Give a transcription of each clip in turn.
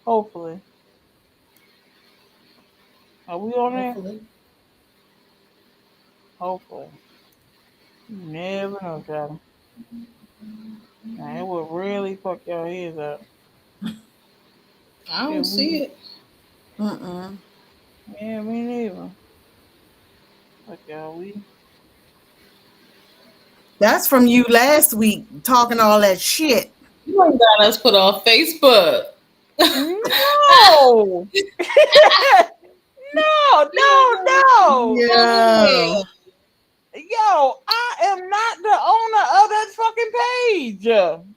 Hopefully. Are we on there? Hopefully. Hopefully. You never know, child. Now, it would really fuck your heads up I don't if see we. it. Mm-mm. Yeah, me neither. Fuck y'all, we. That's from you last week talking all that shit. You ain't got us put on Facebook. No! No, no, no. Yeah. Yo, I am not the owner of that fucking page. I'm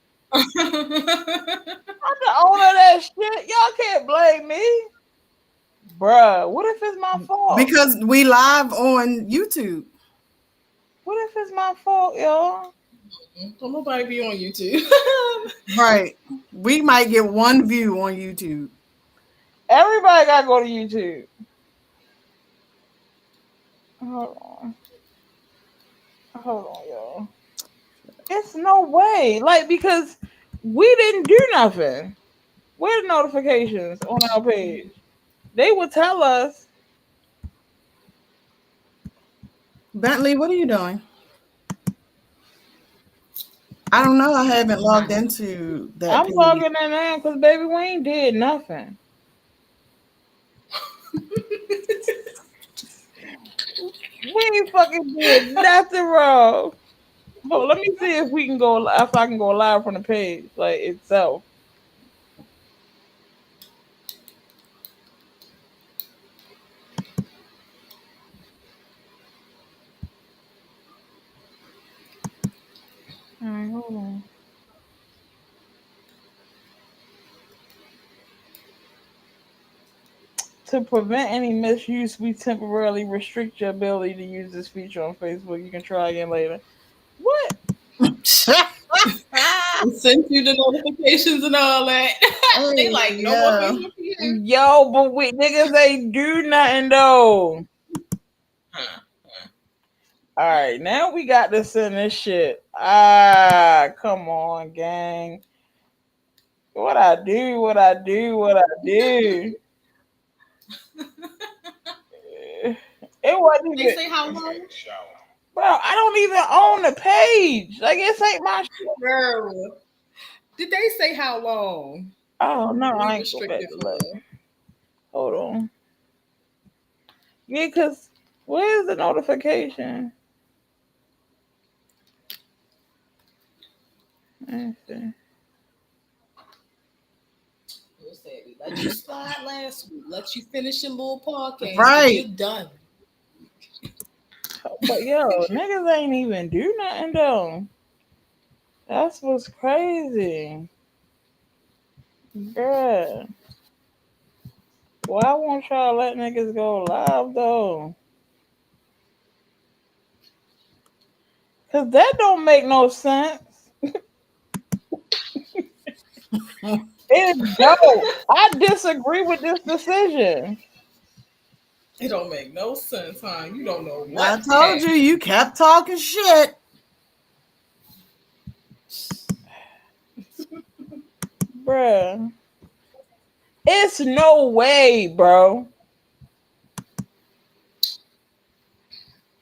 the owner of that shit. Y'all can't blame me. Bruh, what if it's my fault? Because we live on YouTube. What if it's my fault, y'all? Don't nobody be on YouTube. Right. We might get one view on YouTube. Everybody gotta go to YouTube. Hold on. Hold on, y'all. It's no way. Like, because we didn't do nothing. Where the notifications on our page? They would tell us. Bentley, what are you doing? I don't know. I haven't logged into that I'm page. logging in now because baby, we ain't did nothing. We ain't fucking did nothing wrong. But let me see if we can go. If I can go live from the page like itself. All right, hold on. To prevent any misuse, we temporarily restrict your ability to use this feature on Facebook. You can try again later. What? It sent you the notifications and all that. They Hey, like no more yeah. Facebook for you. Yo, but we niggas ain't do nothing though. All right, now we got to send this shit. Ah, come on, gang. What I do, what I do, what I do. It wasn't They even, say how long? bro. I don't even own the page. Like it ain't my shit. Girl. Did they say how long Oh no, we I ain't go back restricted to for? look. Hold on. Yeah, cause where's the notification? Let's see. We'll say we let you slide last week. Let you finish your little podcast, but you're Right. done. But yo, niggas ain't even do nothing though. That's what's crazy, bruh. Why won't y'all let niggas go live though? Cause that don't make no sense. It don't. I disagree with this decision. It don't make no sense, huh? You don't know I what told you, happened. you kept talking shit. Bruh. It's no way, bro.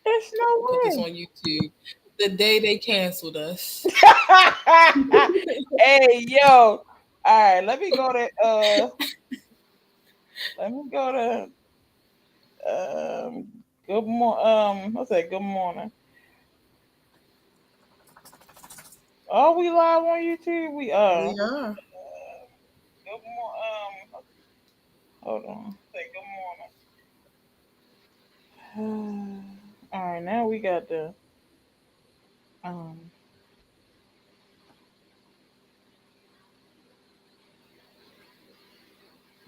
It's We'll put this no on YouTube. The day they canceled us. way. Hey, yo. All right, let me go to good what's that? Good morning. Are we live on YouTube? We are. We are. Good hold on. Say good morning. All right, now we got the um.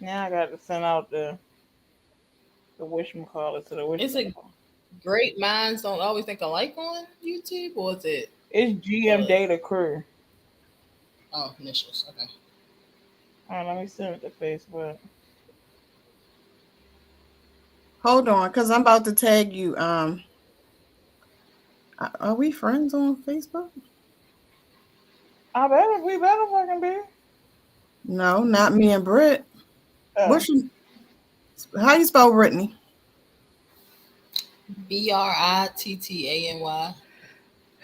Now I got to send out the wishmacaller to the Is it wishmacaller. great minds don't always think alike on YouTube, or is it It's GM the Data Crew. initials? Okay. All right, let me send it to Facebook. Hold on, because I'm about to tag you. Are we friends on Facebook? We better fucking be. No, not me and Britt. What's your, how you spell Brittany? Brittany.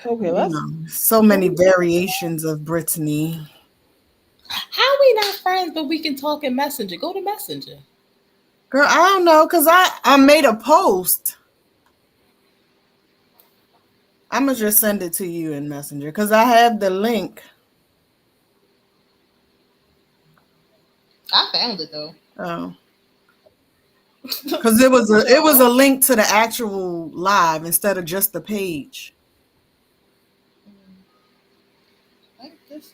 Okay, You let's. know, so many variations of Brittany. How we not friends, but we can talk in Messenger? Go to Messenger. Girl, I don't know, because I made a post. I'm going to just send it to you in Messenger because I have the link. I found it though. Oh. Because it was a link to the actual live instead of just the page. Like this.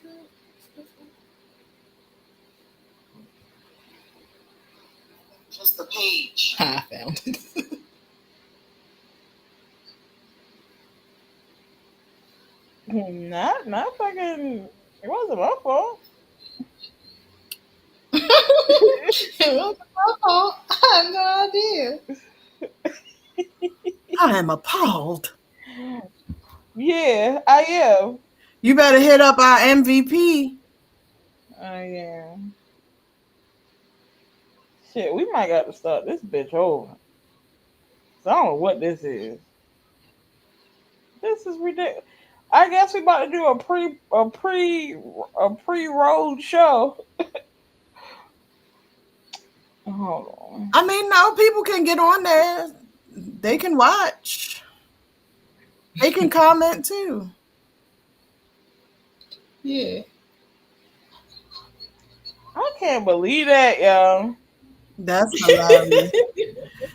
Just the page. I found it. Not fucking. It wasn't my fault. It wasn't my fault. I had no idea. I am appalled. Yeah, I am. You better hit up our MVP. I am. Shit, we might got to start this bitch over. So I don't know what this is. This is ridiculous. I guess we about to do a pre-road show. Hold on. I mean, no, people can get on there. They can watch. They can comment too. Yeah. I can't believe that, y'all. That's hilarious.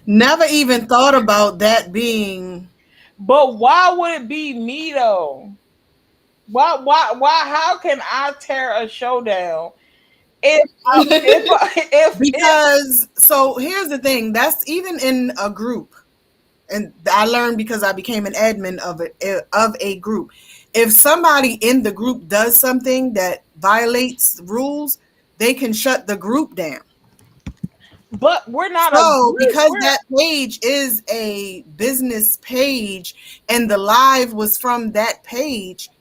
Never even thought about that being. But why would it be me though? Why? How can I tear a show down? Because so here's the thing. That's even in a group, and I learned because I became an admin of a group. If somebody in the group does something that violates rules, they can shut the group down. But we're not so because that page is a business page and the live was from that page,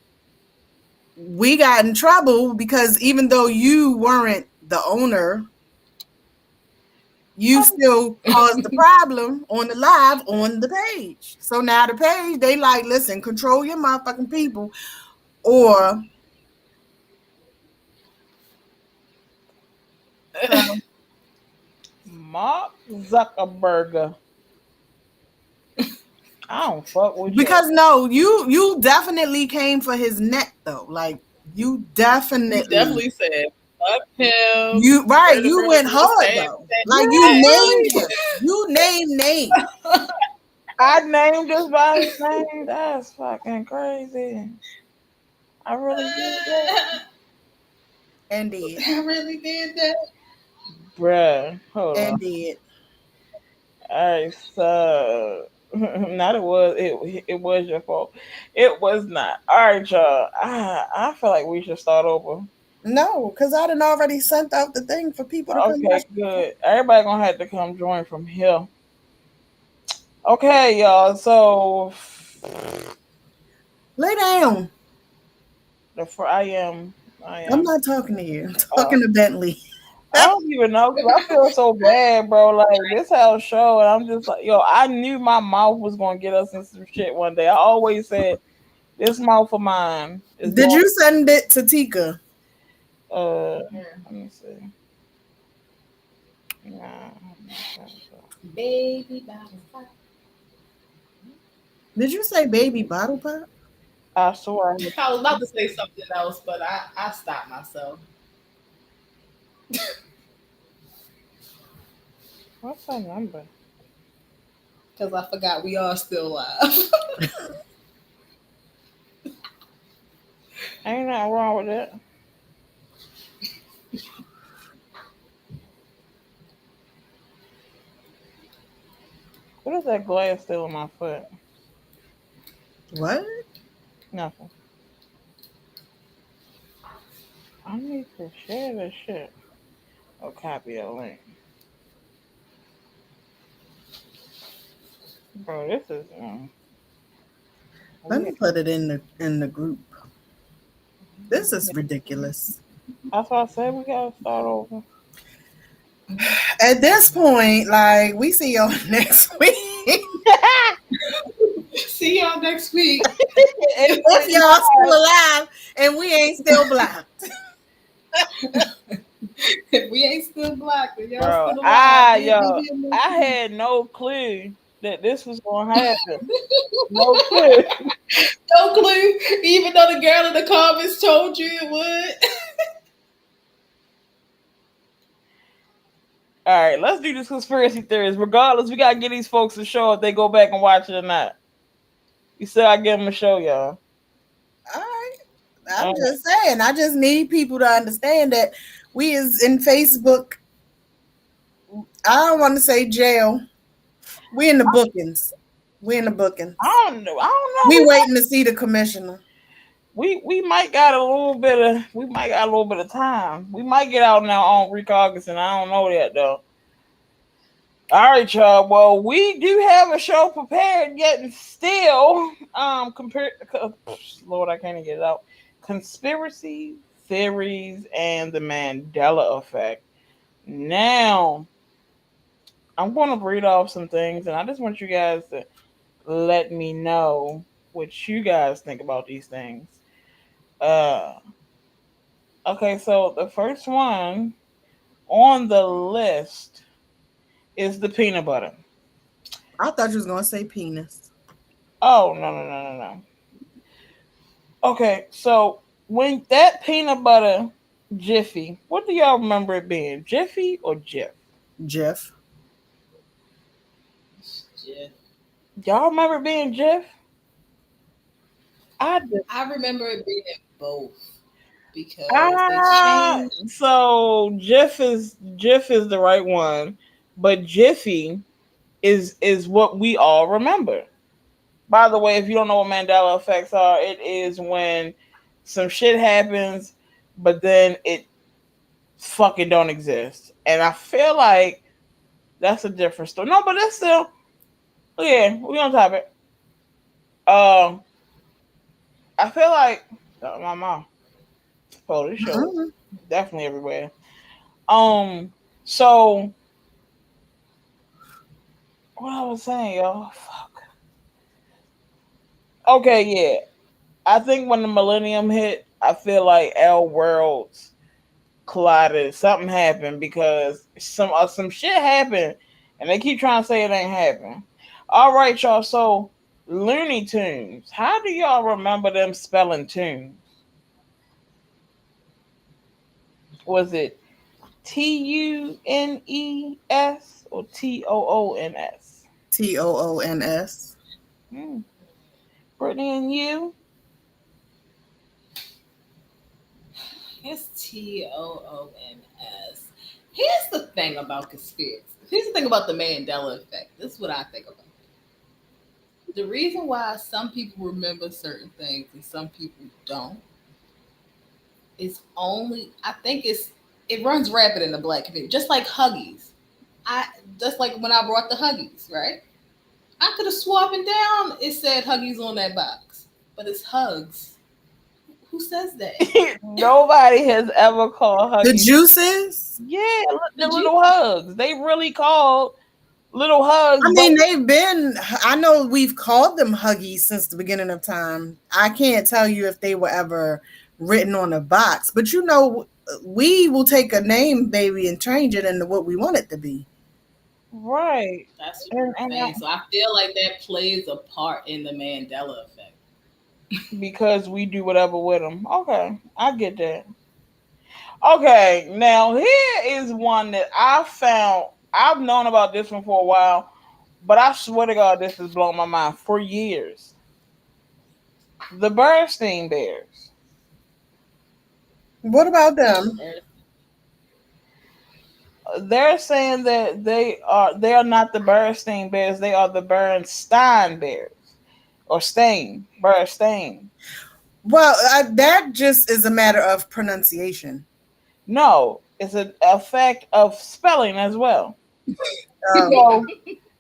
we got in trouble because even though you weren't the owner, you still caused the problem on the live on the page. So now the page, they like, listen, control your motherfucking people, or Mark Zuckerberg. I don't fuck with you. Because no, you definitely came for his neck though. Like you definitely said fuck him. You right, you went hard though. Like you named him. You named names. I named this by his name. That's fucking crazy. I really did that. Indeed. I really did that. Bruh. Hold on. Indeed. Alright, so not it was your fault. It was not. Alright, y'all. I feel like we should start over. No, because I done already sent out the thing for people to come. Okay, good. Everybody gonna have to come join from here. Okay, y'all. So lay down. I am. I'm not talking to you. I'm talking to Bentley. I don't even know because I feel so bad, bro. Like this house show, and I'm just like, yo, I knew my mouth was gonna get us in some shit one day. I always said, this mouth of mine. Did you send it to Tika? Let me see. Nah. Baby bottle pop. Did you say baby bottle pop? I swear. I was about to say something else, but I stopped myself. What's her number? Because I forgot we are still live. Ain't nothing wrong with it. What is that glass still in my foot? What? Nothing. I need to share this shit. Or copy a link. Bro, this is let me put it in the group. This is ridiculous. That's why I said we gotta start over. At this point, like, we see y'all next week. See y'all next week. If y'all still alive and we ain't still blocked. If we ain't still black, then y'all Bro, still alive. I had no clue that this was gonna happen. No clue. No clue. Even though the girl in the comments told you it would. All right, let's do this conspiracy theories. Regardless, we gotta get these folks a show if they go back and watch it or not. You said I give them a show, y'all. All right. I'm just saying, I just need people to understand that we is in Facebook. I don't want to say jail. We in the bookings. We in the bookings. I don't know. We waiting to see the commissioner. We might got a little bit of time. We might get out now on recognizance. I don't know that though. All right, y'all. Well, we do have a show prepared, yet and still, Lord, I can't even get it out. Conspiracy theories and the Mandela effect. Now, I'm going to read off some things, and I just want you guys to let me know what you guys think about these things. Okay, so the first one on the list is the peanut butter. I thought you was gonna say penis. Oh no. Okay, so when that peanut butter Jiffy, what do y'all remember it being? Jiffy or Jif? Jeff. Yeah. Y'all remember it being Jif? I remember it being both because they changed. So Jif is the right one, but Jiffy is what we all remember. By the way, if you don't know what Mandela effects are, it is when some shit happens, but then it fucking don't exist. And I feel like that's a different story. No, but that's still, yeah, we on topic. I feel like my mom. Oh, this show definitely everywhere. So what I was saying, y'all, fuck. Okay, yeah. I think when the millennium hit, I feel like our worlds collided. Something happened because some shit happened, and they keep trying to say it ain't happened. All right, y'all. So Looney Tunes. How do y'all remember them spelling tunes? Was it TUNES or TOONS? TOONS. Brittany and you? It's TOONS. Here's the thing about conspiracy. Here's the thing about the Mandela effect. This is what I think about. The reason why some people remember certain things and some people don't is only, I think it runs rapid in the black community. Just like Huggies. Just like when I brought the Huggies, right? I could have swapped down. It said Huggies on that box, but it's Hugs. Who says that? Nobody has ever called Huggies. The juices? Yeah, the little hugs. They really called little hugs. I mean, I know we've called them Huggies since the beginning of time. I can't tell you if they were ever written on a box, but you know, we will take a name, baby, and change it into what we want it to be. Right. That's what I'm saying. So I feel like that plays a part in the Mandela effect. Because we do whatever with them. Okay, I get that. Okay, now here is one that I found. I've known about this one for a while, but I swear to God, this has blown my mind for years. The Bernstein Bears. What about them? They're saying that they are not the Bernstein Bears. They are the Bernstein Bears. Or Bernstein. Well, that just is a matter of pronunciation. No, it's an effect of spelling as well.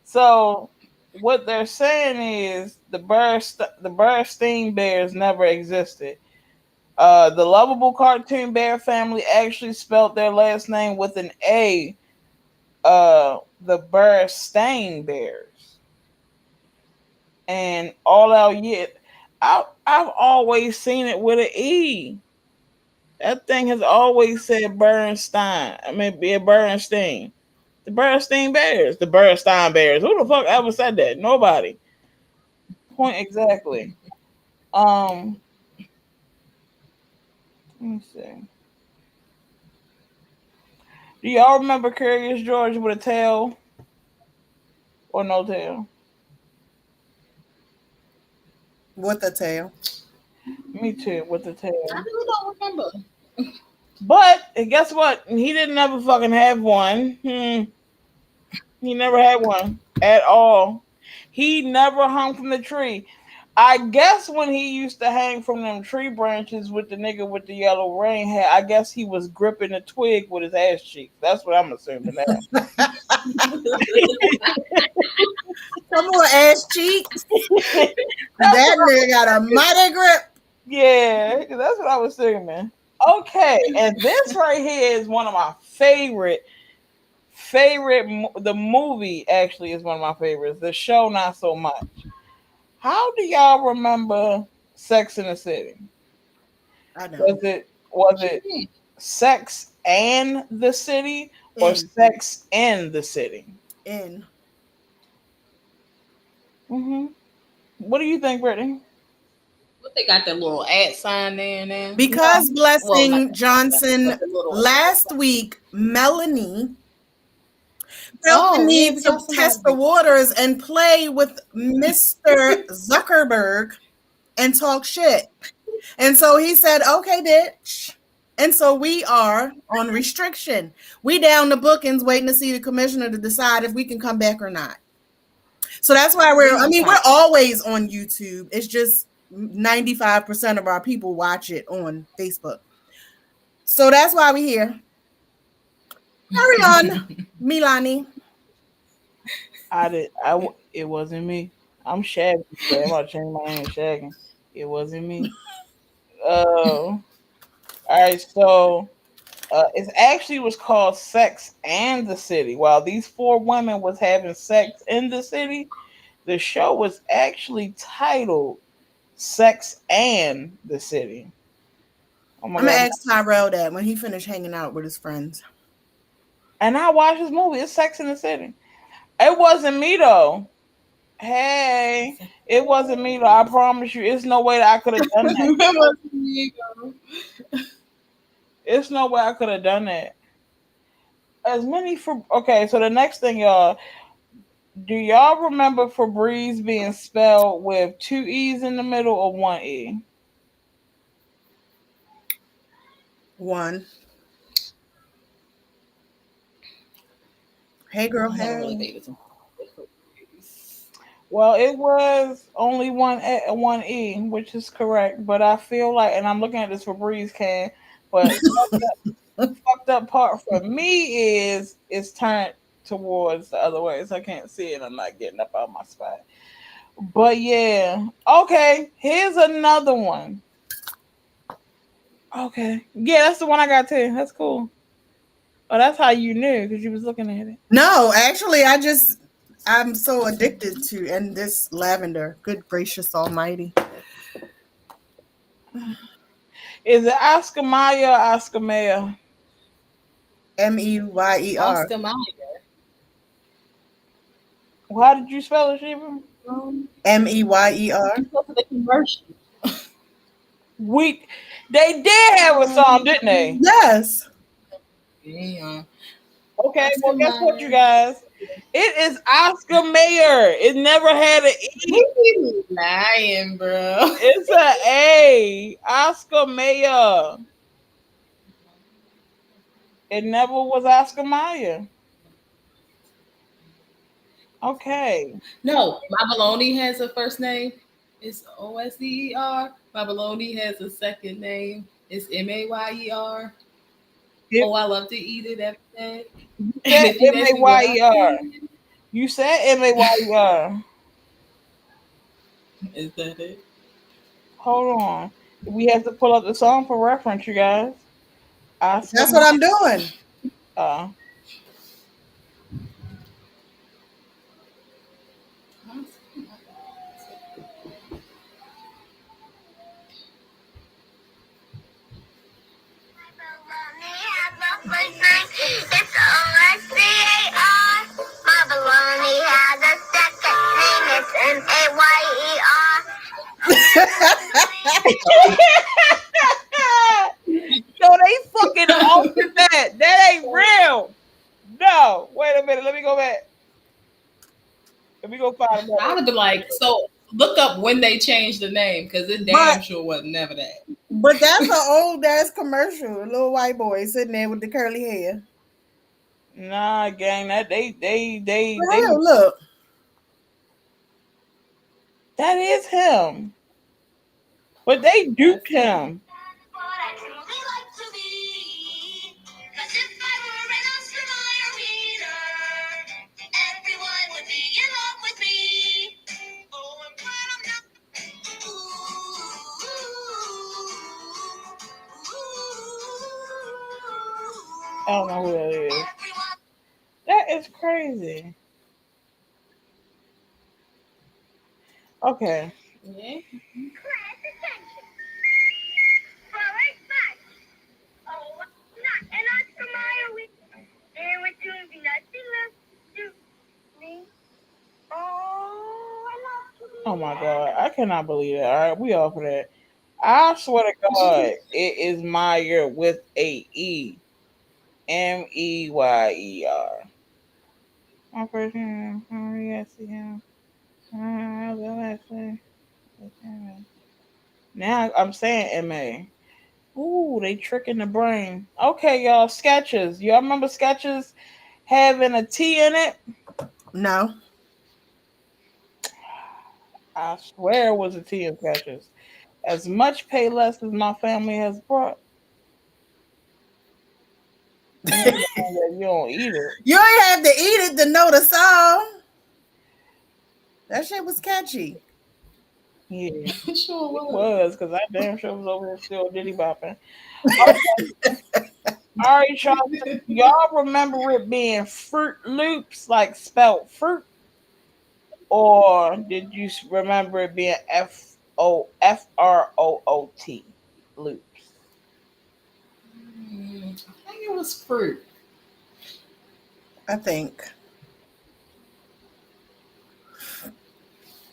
So what they're saying is the Bernstein Bears never existed. The lovable cartoon bear family actually spelled their last name with an A the Berenstain Bears. And all out year, I've always seen it with an E. That thing has always said Bernstein. I mean, be a Bernstein. The Bernstein Bears. The Bernstein Bears. Who the fuck ever said that? Nobody. Point exactly. Let me see. Do y'all remember Curious George with a tail or no tail? With a tail. Me too, with the tail. I really don't remember. But guess what? He didn't ever fucking have one. He never had one at all. He never hung from the tree. I guess when he used to hang from them tree branches with the nigga with the yellow rain hat, I guess he was gripping a twig with his ass cheeks. That's what I'm assuming now. Come on, ass cheeks. That nigga got a mighty grip. Yeah, that's what I was assuming. Okay, and this right here is one of my favorite. The movie actually is one of my favorites. The show, not so much. How do y'all remember Sex in the City? I know. Was it Sex and the City or Sex in the City? In. What do you think, Brittany? What, they got that little ad sign there now? Because Blessing Johnson last week, Melanie felt the need to test the waters and play with Mr. Zuckerberg and talk shit. And so he said, okay, bitch. And so we are on restriction. We down the bookings waiting to see the commissioner to decide if we can come back or not. So that's why we're always on YouTube. It's just 95% of our people watch it on Facebook. So that's why we're here. Carry on, Milani. It wasn't me. I'm Shaggy. I'm about to change my name to Shaggy. It wasn't me. All right, so it actually was called Sex and the City. While these 4 women was having sex in the city, the show was actually titled Sex and the City. I'm gonna ask Tyrell that when he finished hanging out with his friends. And I watched this movie. It's Sex in the City. It wasn't me though. Hey, it wasn't me though. I promise you, it's no way that I could have done that. It wasn't me though. It's no way I could have done that. Okay, so the next thing, y'all, do y'all remember Febreze being spelled with 2 E's in the middle or 1 E? 1. Hey girl, hey. Well, it was only 1 E, which is correct. But I feel like, and I'm looking at this Febreze can, but fucked up part for me is it's turned towards the other way, so I can't see it. I'm not getting up out my spot. But yeah, okay. Here's another one. Okay, yeah, that's the one I got too. That's cool. Oh, that's how you knew because you was looking at it. No, actually, I'm so addicted to and this lavender. Good gracious almighty. Is it Oscar Mayer or Oscar Mayer? Meyer. Oscar Mayer. How did you spell it, Shiva? Meyer. Because of the commercial. They did have a song, didn't they? Yes. Yeah. Okay, Oscar well, guess what, Mayer. you guys? It is Oscar Mayer. It never had an E. You lying, bro. It's an A. Oscar Mayer. It never was Oscar Mayer. Okay. No, Mabaloni has a first name. It's Oser. Mabaloni has a second name. It's Mayer. Oh, I love to eat it every day. You said Mayer. You said Mayer. Is that it? Hold on. We have to pull up the song for reference, you guys. That's what I'm doing. real. No, wait a minute. Let me go back. Let me go find I'd that. have been like, so look up when they changed the name because it damn But sure was never that. but that's an old ass commercial. A little white boy sitting there with the curly hair. Nah, gang, that For real, look. that is him. But they duped him. I don't know who that is. That is crazy. Okay. Yeah. Oh my god, I cannot believe it. All right, we off of that. I swear to God, it is Meyer with a E, Meyer. My first name, yes, yeah. Now I'm saying MA. Ooh, they tricking the brain. Okay, y'all, sketches. Y'all remember sketches having a T in it? No. I swear it was a T in sketches. As much pay less as my family has brought. You know that you don't eat it. You ain't have to eat it to know the song. That shit was catchy. Yeah, Sure it was. was because I damn sure was over here still diddy bopping. Okay. All right, y'all remember it being Fruit Loops, like spelled fruit, or did you remember it being F-R-O-O-T loops? I think it was fruit. I think.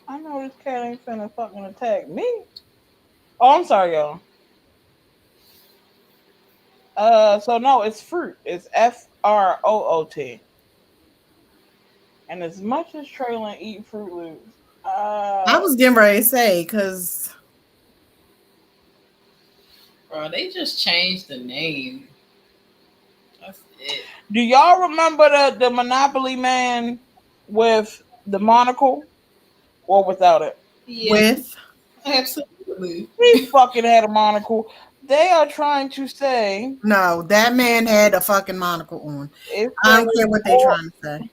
I know this cat ain't finna fucking attack me. Oh, I'm sorry, y'all. So no, it's fruit. It's F-R-O-O-T. And as much as Traylon eat Fruit Loops, I was getting ready to say because Bro, they just changed the name. That's it. do y'all remember the Monopoly man with the monocle or without it? Yeah, with absolutely. He fucking had a monocle. They are trying to say no, that man had a fucking monocle on. it I says don't care what they or, trying to say.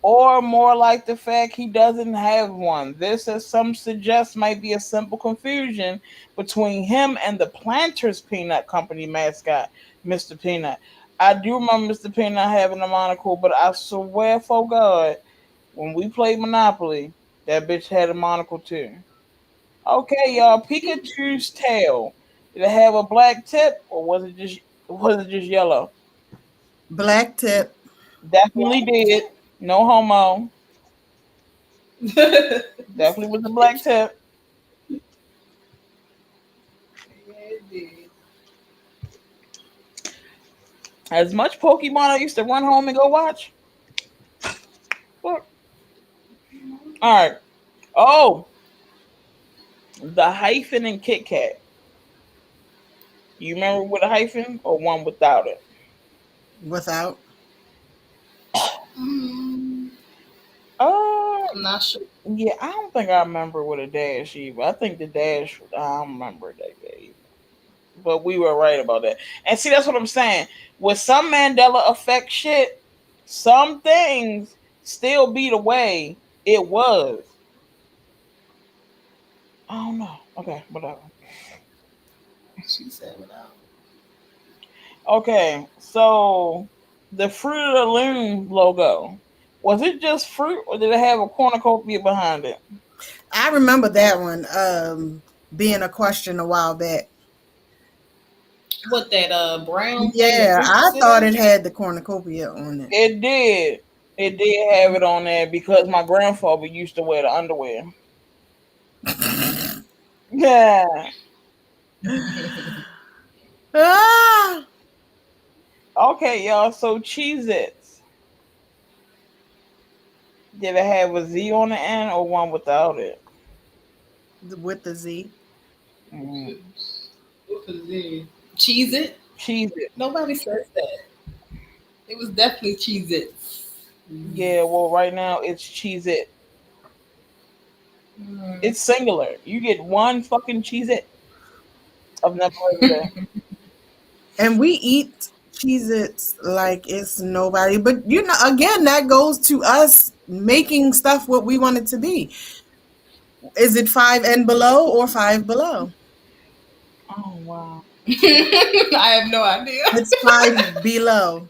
or more like the fact he doesn't have one. This, as some suggest, might be a simple confusion between him and the Planters Peanut Company mascot, Mr. Peanut. I do remember Mr. Peanut having a monocle, but I swear for God, when we played Monopoly, that bitch had a monocle too. Okay, y'all. Pikachu's tail. Did it have a black tip, or was it just yellow? Black tip. Definitely did. No homo. Yeah, Definitely with the black tip. it did. As much Pokemon I used to run home and go watch. Fuck. All right. Oh, the hyphen and Kit Kat. You remember with a hyphen or one without it? Without. Mm, Uh, I'm not sure. yeah, I don't think I remember with a dash either. I think the dash, I don't remember that either. But we were right about that. And see, that's what I'm saying. With some Mandela effect shit, some things still be the way it was. I don't know. Okay, whatever. She said without. Okay, so the Fruit of the Loom logo, was it just fruit or did it have a cornucopia behind it? I remember that one being a question a while back. What that brown thing the Yeah, fruit I sit thought it on? had the cornucopia on it. It did. It did have it on there because my grandfather used to wear the underwear. Yeah. Ah, Okay, y'all. So Cheez-Its. Did it have a Z on the end or one without it? With the Z. Mm. Cheese it. Cheez-It. Nobody says that. It was definitely Cheez Its. Yeah, well, right now it's Cheez-It. It's singular. You get one fucking Cheez-It. I've never heard of that. And we eat Cheez-Its like it's nobody. But you know, again, that goes to us making stuff what we want it to be. Is it 5 and below or 5 below? Oh wow. I have no idea. It's 5 below.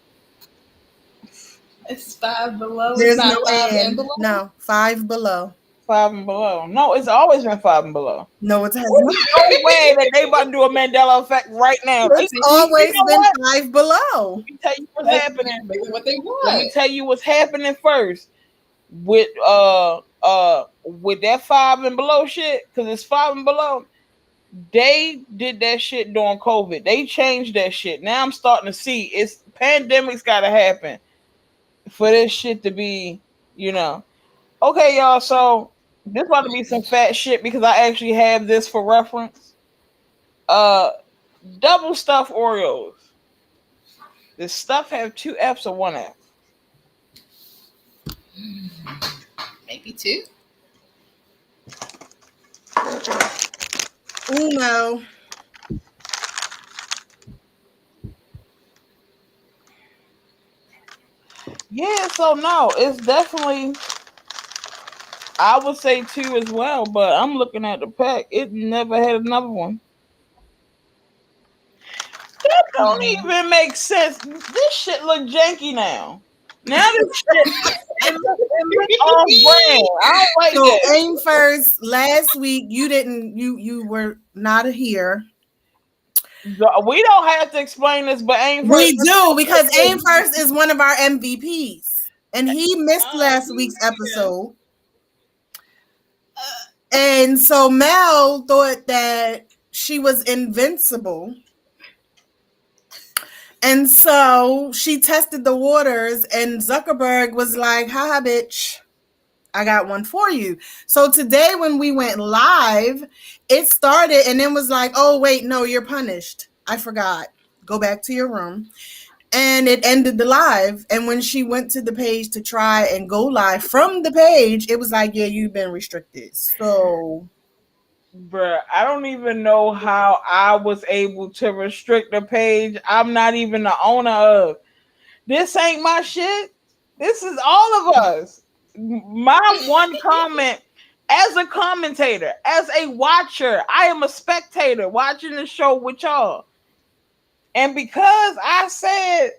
It's five below. It's There's no not five and and. below. No, 5 below. Five and below. No, it's always been five and below. No, it has There's not. no way that they about to do a Mandela effect right now. It's You always know been what? 5 below. Let me tell you what's happening. What they Let me want. tell you what's happening first with that five and below shit, because it's five and below. They did that shit during COVID. They changed that shit. Now I'm starting to see it's pandemics gotta happen for this shit to be, you know. Okay, y'all, so this about to be some fat shit because I actually have this for reference. Uh Double stuffed Oreos. Does stuff have two F's or one F? Maybe two. Uno. Yeah, so no, it's definitely I would say two as well, but I'm looking at the pack. It never had another one. That don't even make sense. This shit look janky now. Now this shit it look off brand. I don't like So that. aim first. Last week you were not here. We don't have to explain this, but ain't We do because aim first is one of our MVPs, and he missed last week's episode. And so Mel thought that she was invincible. And so she tested the waters, and Zuckerberg was like, haha, bitch, I got one for you. So today, when we went live, it started and then was like, oh, wait, no, you're punished. I forgot. Go back to your room. And it ended the live. And when she went to the page to try and go live from the page, it was like, yeah, you've been restricted. So, bruh, I don't even know how I was able to restrict the page. I'm not even the owner of. This ain't my shit. This is all of us. My one comment as a commentator, as a watcher, I am a spectator watching the show with y'all. And because I said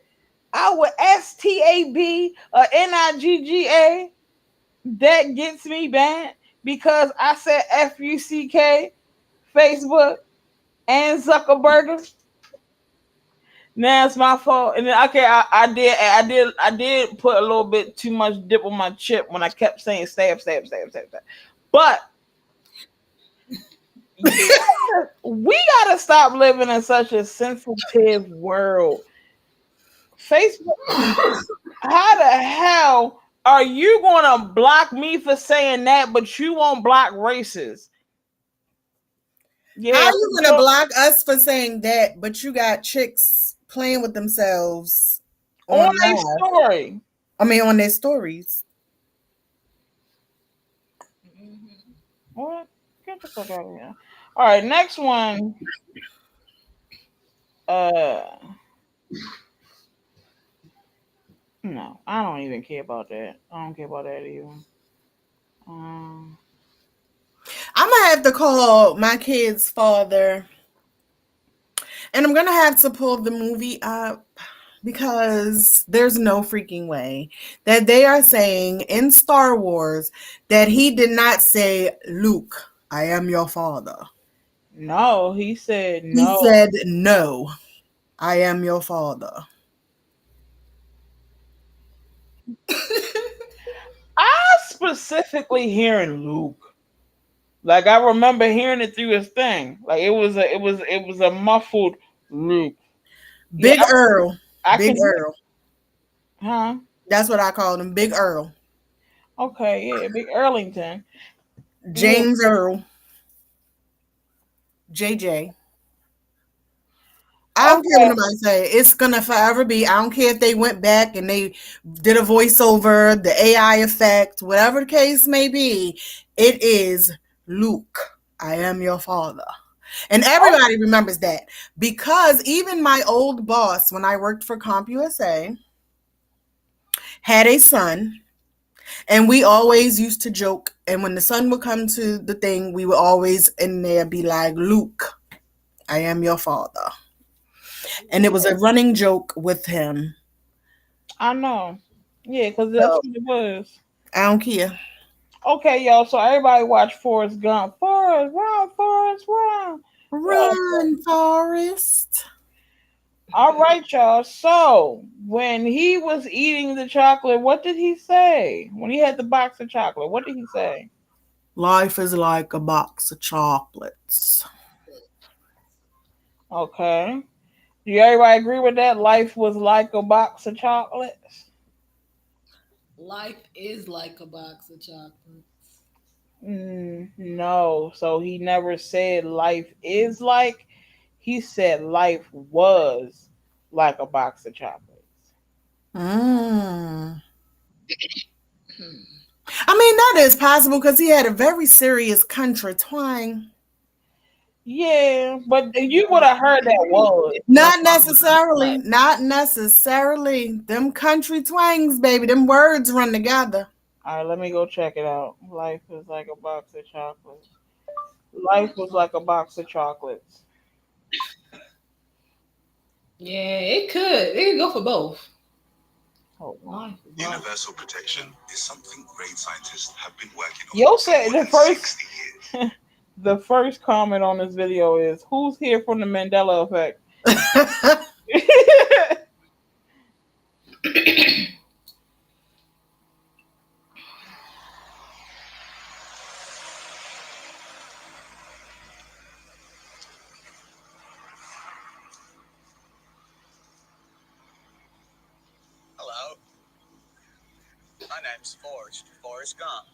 I would STAB or NIGGA, that gets me banned because I said FUCK, Facebook, and Zuckerberg. Now it's my fault. And then okay, I did put a little bit too much dip on my chip when I kept saying stab. But we gotta stop living in such a sensitive world. Facebook, how the hell are you gonna block me for saying that, but you won't block racists? Yeah, how are you going to block us for saying that, but you got chicks playing with themselves on live? a story? I mean, on their stories. What? Get the fuck out of here. All right, next one. No, I don't even care about that. I don't care about that either. I'm gonna have to call my kid's father, and I'm gonna have to pull the movie up because there's no freaking way that they are saying in Star Wars that he did not say, Luke, I am your father. No, he said He no. said, no, I am your father. I specifically hearing Luke. Like I remember hearing it through his thing. Like it was a muffled Luke. Big Earl. I Big can, Earl. huh? That's what I called him, Big Earl. Okay, yeah, Big Earlington. Yeah, James Earl. JJ. I don't care what okay. nobody say. It's gonna forever be. I don't care if they went back and they did a voiceover, the AI effect, whatever the case may be. It is Luke. I am your father. And Oh, everybody remembers that because even my old boss, when I worked for CompUSA, had a son, and we always used to joke. And when the son would come to the thing, we would always in there be like, Luke, I am your father. And it was a running joke with him. I know. Yeah, because that's So what it was. I don't care. Okay, y'all. So everybody watch Forrest Gump. Forrest, run, Forrest, run. Run. Run, Forrest. All right, y'all. So when he was eating the chocolate, what did he say? When he had the box of chocolate, what did he say? Life is like a box of chocolates. Okay. Do everybody agree with that? Life was like a box of chocolates. Life is like a box of chocolates. No. So he never said life is like. He said life was like a box of chocolates. Mm. Hmm. I mean, that is possible because he had a very serious country twang. Yeah, but you would have heard that was. Like, Not necessarily. Not necessarily. Them country twangs, baby. Them words run together. all right, let me go check it out. Life is like a box of chocolates. Life was like a box of chocolates. Yeah, it could. It could go for both. Hold on. Life is like Universal protection is something brain scientists have been working on Yo for said more the than first 60 years. the first comment on this video is who's here from the Mandela effect? Hello, my name's Forrest Gump.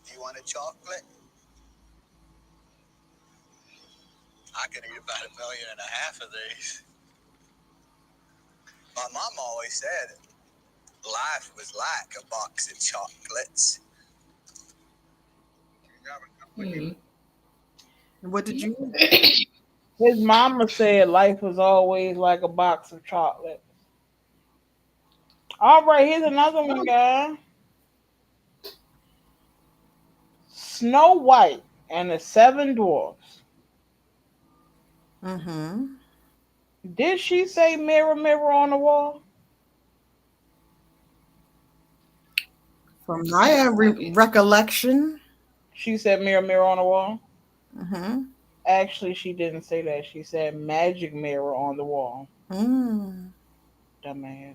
Do you want a chocolate? I could eat about 1.5 million of these. My mom always said life was like a box of chocolates. hmm. What did you? His mama said life was always like a box of chocolate. All right, here's another one, guy. Snow White and the Seven Dwarfs. Mm-hmm. Did she say mirror, mirror on the wall? From my recollection. She said mirror, mirror on the wall. Mm-hmm. Actually, she didn't say that. She said magic mirror on the wall. Mm. Dumbass.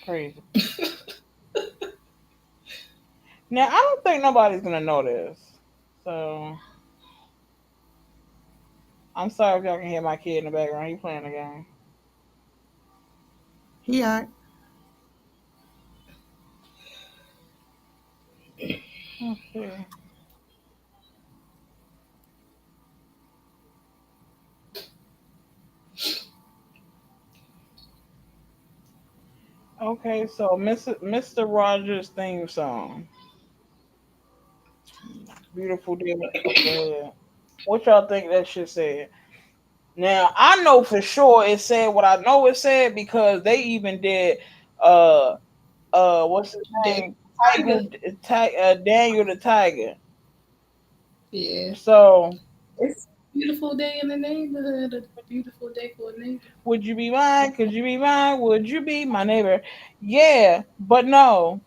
Crazy. Now, I don't think nobody's going to know this. So, I'm sorry if y'all can hear my kid in the background. He playing the game. He all Okay. Okay, so Mr. Rogers theme song. Beautiful day in the neighborhood. What y'all think that shit said? Now I know for sure it said what I know it said because they even did uh what's his Daniel name? Tiger. Daniel the Tiger. Yeah. So It's a beautiful day in the neighborhood. A beautiful day for a neighbor. would you be mine? Could you be mine? Would you be my neighbor? Yeah, but no.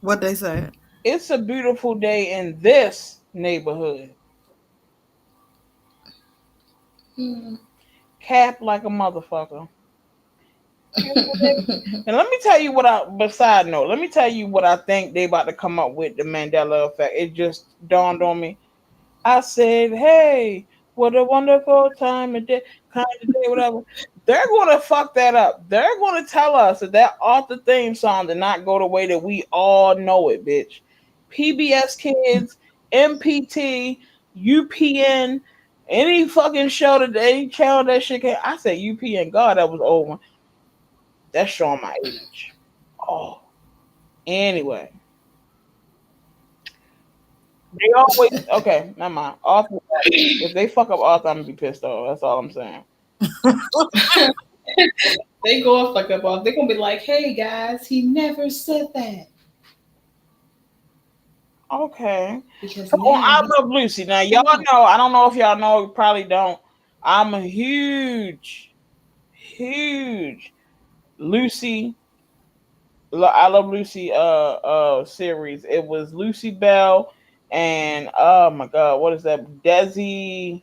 what they say. It's a beautiful day in this neighborhood. Hmm. Cap like a motherfucker. And let me tell you beside note, let me tell you what I think they about to come up with the Mandela effect. It just dawned on me. I said, hey, what a wonderful time of day, kind of day, whatever. They're going to fuck that up. They're going to tell us that author theme song did not go the way that we all know it, bitch. PBS Kids, MPT, UPN, any fucking show that any channel that shit came. I said UPN. God, that was old one. That's showing my age. Oh, anyway. They always okay. Never mind. Arthur, if they fuck up Arthur, I'm gonna be pissed off. That's all I'm saying. They go fuck up off. They're gonna be like, "Hey guys, he never said that." Okay. Because So on I now Love Lucy. Now y'all know. I don't know if y'all know. You probably don't. I'm a huge Lucy. I Love Lucy. Series. It was Lucy Bell and oh my god, what is that? Desi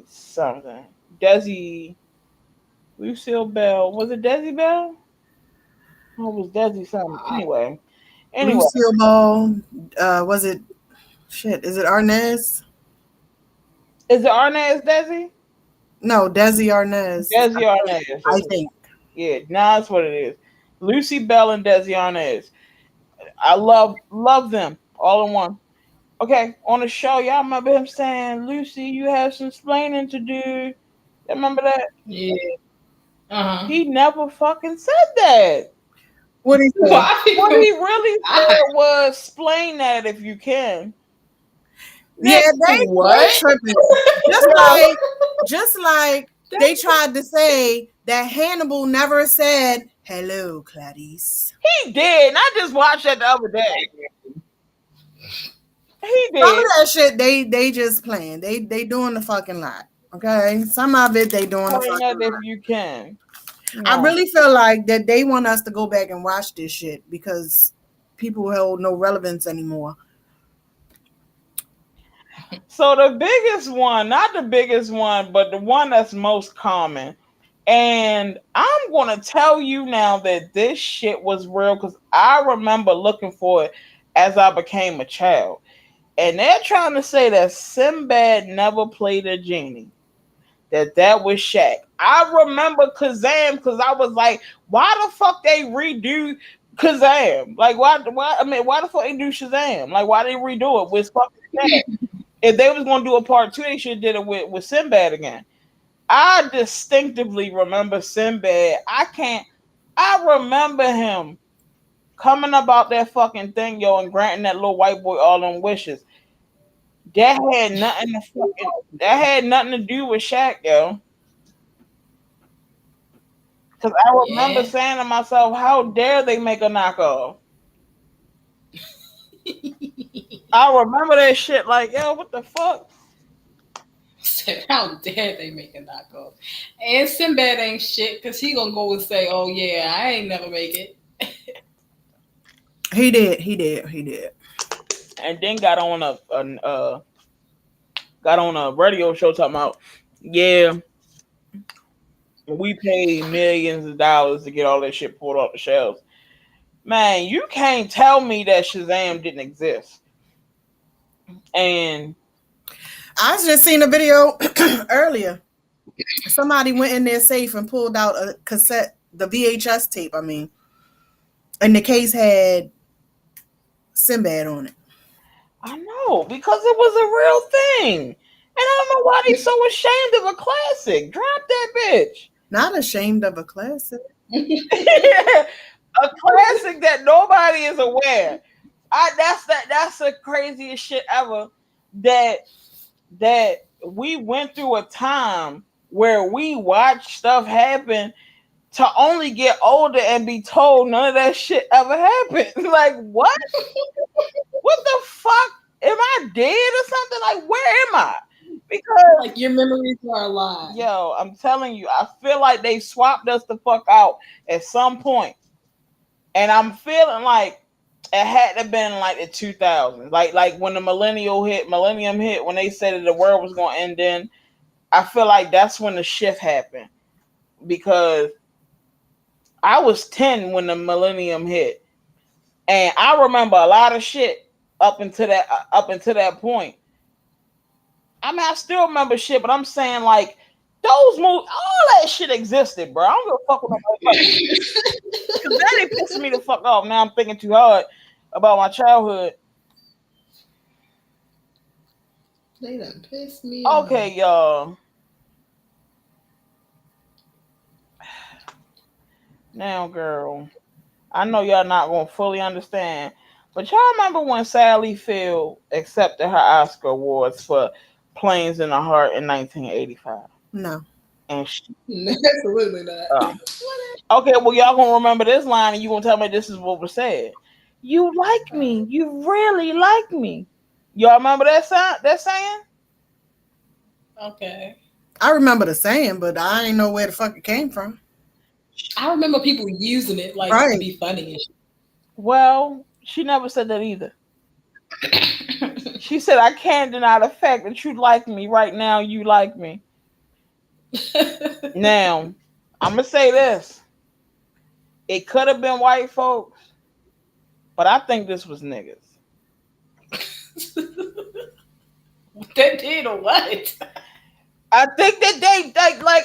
something. Desi Lucille Bell. Was it Desi Bell? Oh, it was Desi something. Anyway. Lucille Ball, was it shit? Is it Arnaz? Is it Arnaz Desi? No, Desi Arnaz. Desi Arnaz. I think. Yeah, now that's what it is. Lucy Bell and Desi Arnaz. I love them all in one. Okay, on the show, y'all remember him saying, "Lucy, you have some explaining to do." You remember that? yeah. Uh-huh. He never fucking said that. What did he say? Why people- What he really said was, "Explain that if you can." Yeah, they What? tripping. Just like they tried to say that Hannibal never said hello, Clarice. He did. And I just watched that the other day. He did. Some of that shit they just playing. They doing the fucking lot. Okay, some of it they doing the Explain fucking that lot. if you can. I No. really feel like that they want us to go back and watch this shit because people hold no relevance anymore. So the biggest one, not the biggest one, but the one that's most common. And I'm going to tell you now that this shit was real because I remember looking for it as I became a child. And they're trying to say that Sinbad never played a genie. That was Shaq. I remember Kazam because I was like, why the fuck they redo Kazam? Like, why the fuck they do Shazam? Like, why they redo it with fucking Shaq? If they was gonna do a part 2, they should have did it with Sinbad again. I distinctively remember Sinbad. I remember him coming about that fucking thing, yo, and granting that little white boy all them wishes. That had nothing to do with Shaq, yo. Because I remember saying to myself, how dare they make a knockoff? I remember that shit like, yo, what the fuck? Said, how dare they make a knockoff? And Sinbad ain't shit because he gonna go and say, "Oh yeah, I ain't never make it." He did. And then got on a radio show talking about, yeah, we paid millions of dollars to get all that shit pulled off the shelves. Man, you can't tell me that Shazam didn't exist. And I just seen a video earlier. Somebody went in their safe and pulled out a cassette, the VHS tape, and the case had Sinbad on it. I know, because it was a real thing. And I don't know why they so ashamed of a classic. Drop that bitch. Not ashamed of a classic. A classic that nobody is aware. That's the craziest shit ever. That we went through a time where we watched stuff happen to only get older and be told none of that shit ever happened. Like, what? What the fuck? Am I dead or something? Like, where am I? Because like your memories are alive. Yo, I'm telling you, I feel like they swapped us the fuck out at some point. And I'm feeling like it had to have been like the 2000s. Like when the millennium hit, when they said that the world was going to end in, I feel like that's when the shift happened. because I was 10 when the millennium hit, and I remember a lot of shit up until that point. I mean, I still remember shit, but I'm saying like those movies, all that shit existed, bro. I don't give a fuck what nobody because that ain't pissing me the fuck off. Now I'm thinking too hard about my childhood. They done pissed me off. Okay, y'all. Now, girl, I know y'all not gonna fully understand, but y'all remember when Sally Field accepted her Oscar awards for Planes in the Heart in 1985? No. And she, Absolutely not. okay, well, y'all gonna remember this line, and you gonna tell me this is what was said. You like me. You really like me. Y'all remember that saying? Okay. I remember the saying, but I ain't know where the fuck it came from. I remember people using it like Right. to be funny and shit. Well, she never said that either. She said, I can't deny the fact that you like me. Right now, you like me. Now, I'm going to say this. It could have been white folks, but I think this was niggas. They did or what? I think that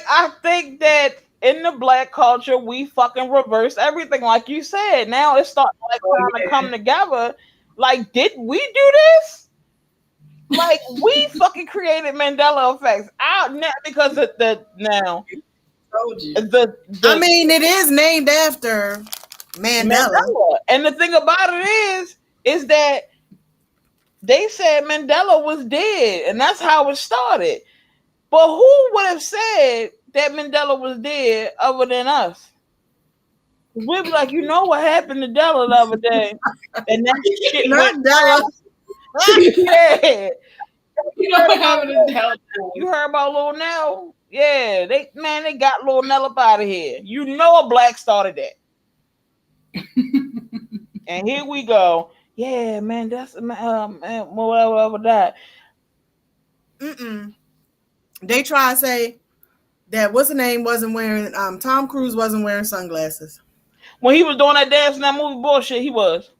I think that in the black culture, we fucking reverse everything. Like you said, now it's starting like trying to come together. Like, did we do this? Like, we fucking created Mandela effects out now because the Told you. I mean, it is named after Mandela. And the thing about it is that they said Mandela was dead, and that's how it started. But who would have said that Mandela was dead other than us? We'd be like, you know what happened to Della the other day? And that shit Not went Della. yeah. You know what happened to Della? You heard about Lil Nell? Yeah, they got Lil Nell up out of here. You know a black started that. And here we go. Yeah, man, that's whatever that. They try to say that what's the name wasn't wearing Tom Cruise wasn't wearing sunglasses. When he was doing that dance in that movie bullshit, he was.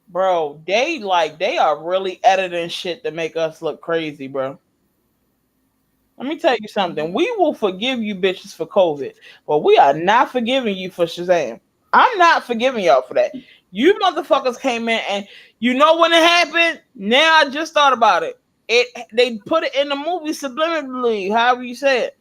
Bro, they are really editing shit to make us look crazy, bro. Let me tell you something. We will forgive you bitches for COVID, but we are not forgiving you for Shazam. I'm not forgiving y'all for that. You motherfuckers came in and you know when it happened? Now I just thought about it. They put it in the movie subliminally, however you say it.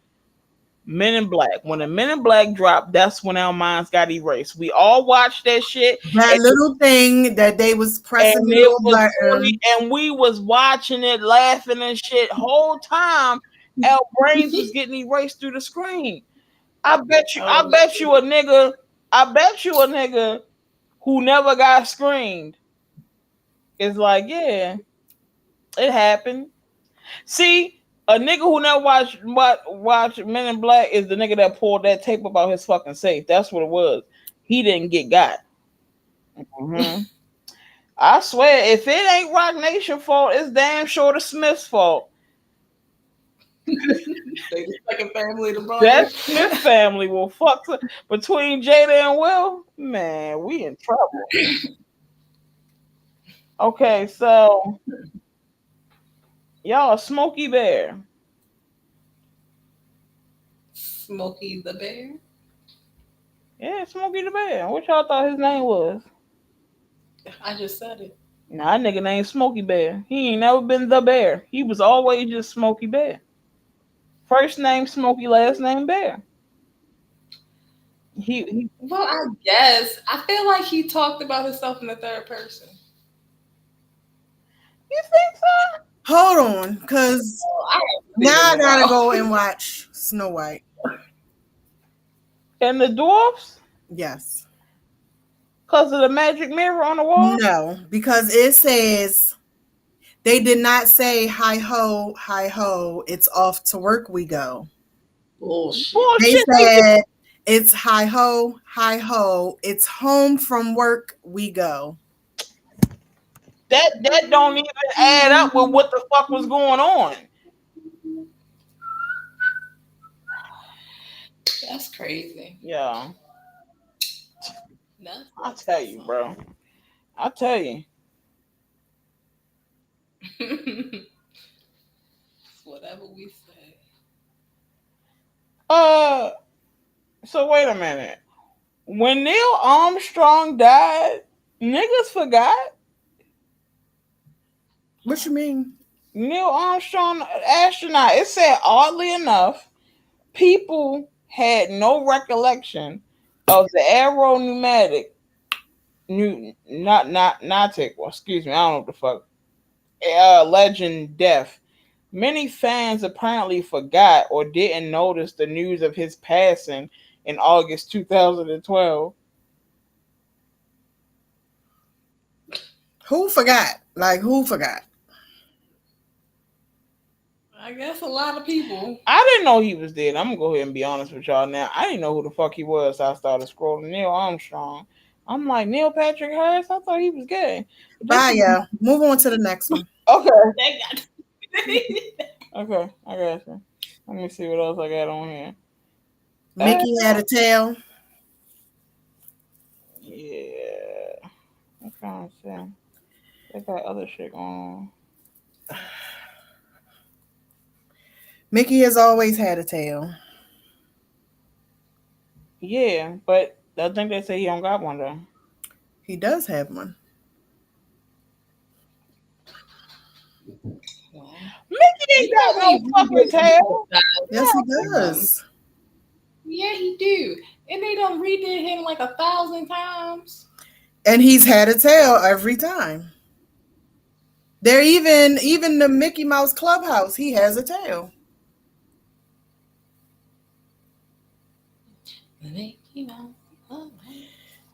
Men in Black. When the Men in Black dropped, that's when our minds got erased. We all watched that shit. That little thing that they was pressing the little button. And we was watching it, laughing and shit. Whole time, our brains was getting erased through the screen. I bet you a nigga who never got screened is like, yeah, it happened. See, a nigga who never watch Men in Black is the nigga that pulled that tape about his fucking safe. That's what it was. He didn't get got. Mm-hmm. I swear, if it ain't Rock Nation fault, it's damn sure the Smiths fault. They just like a family to bother. That Smith family will fuck between Jada and Will. Man, we in trouble. Okay, so y'all, Smokey Bear. Smokey the Bear? Yeah, Smokey the Bear. What y'all thought his name was? I just said it. Nah, that nigga named Smokey Bear. He ain't never been the Bear. He was always just Smokey Bear. First name Smokey, last name Bear. Well, I guess. I feel like he talked about himself in the third person. You think so? Hold on, because now I gotta go and watch Snow White. And the dwarfs? Yes. Because of the magic mirror on the wall? No, because it says they did not say hi ho, it's off to work we go. Bullshit. They said it's hi ho, it's home from work we go. That don't even add up with what the fuck was going on. That's crazy. Yeah, That's I tell you, bro. I tell you. Whatever we say. Uh, so wait a minute. When Neil Armstrong died, niggas forgot. What you mean? Neil Armstrong, astronaut. It said oddly enough, people had no recollection of the aeronautic, nautic. Well, excuse me, I don't know what the fuck. Legend death. Many fans apparently forgot or didn't notice the news of his passing in August 2012. Who forgot? Like who forgot? I guess a lot of people. I didn't know he was dead. I'm gonna go ahead and be honest with y'all now. I didn't know who the fuck he was. So I started scrolling Neil Armstrong. I'm like Neil Patrick Harris. I thought he was gay. Bye, yeah. Move on to the next one. Okay, They got okay, I got you. Let me see what else I got on here. Mickey had a tail. Yeah, I'm trying to see. They got other shit going on. Mickey has always had a tail. Yeah, but I think they say he don't got one though. He does have one. Mickey ain't got no fucking tail. Yes, he does. Yeah, he do. And they done redid him like 1,000 times. And he's had a tail every time. They're even the Mickey Mouse Clubhouse, he has a tail.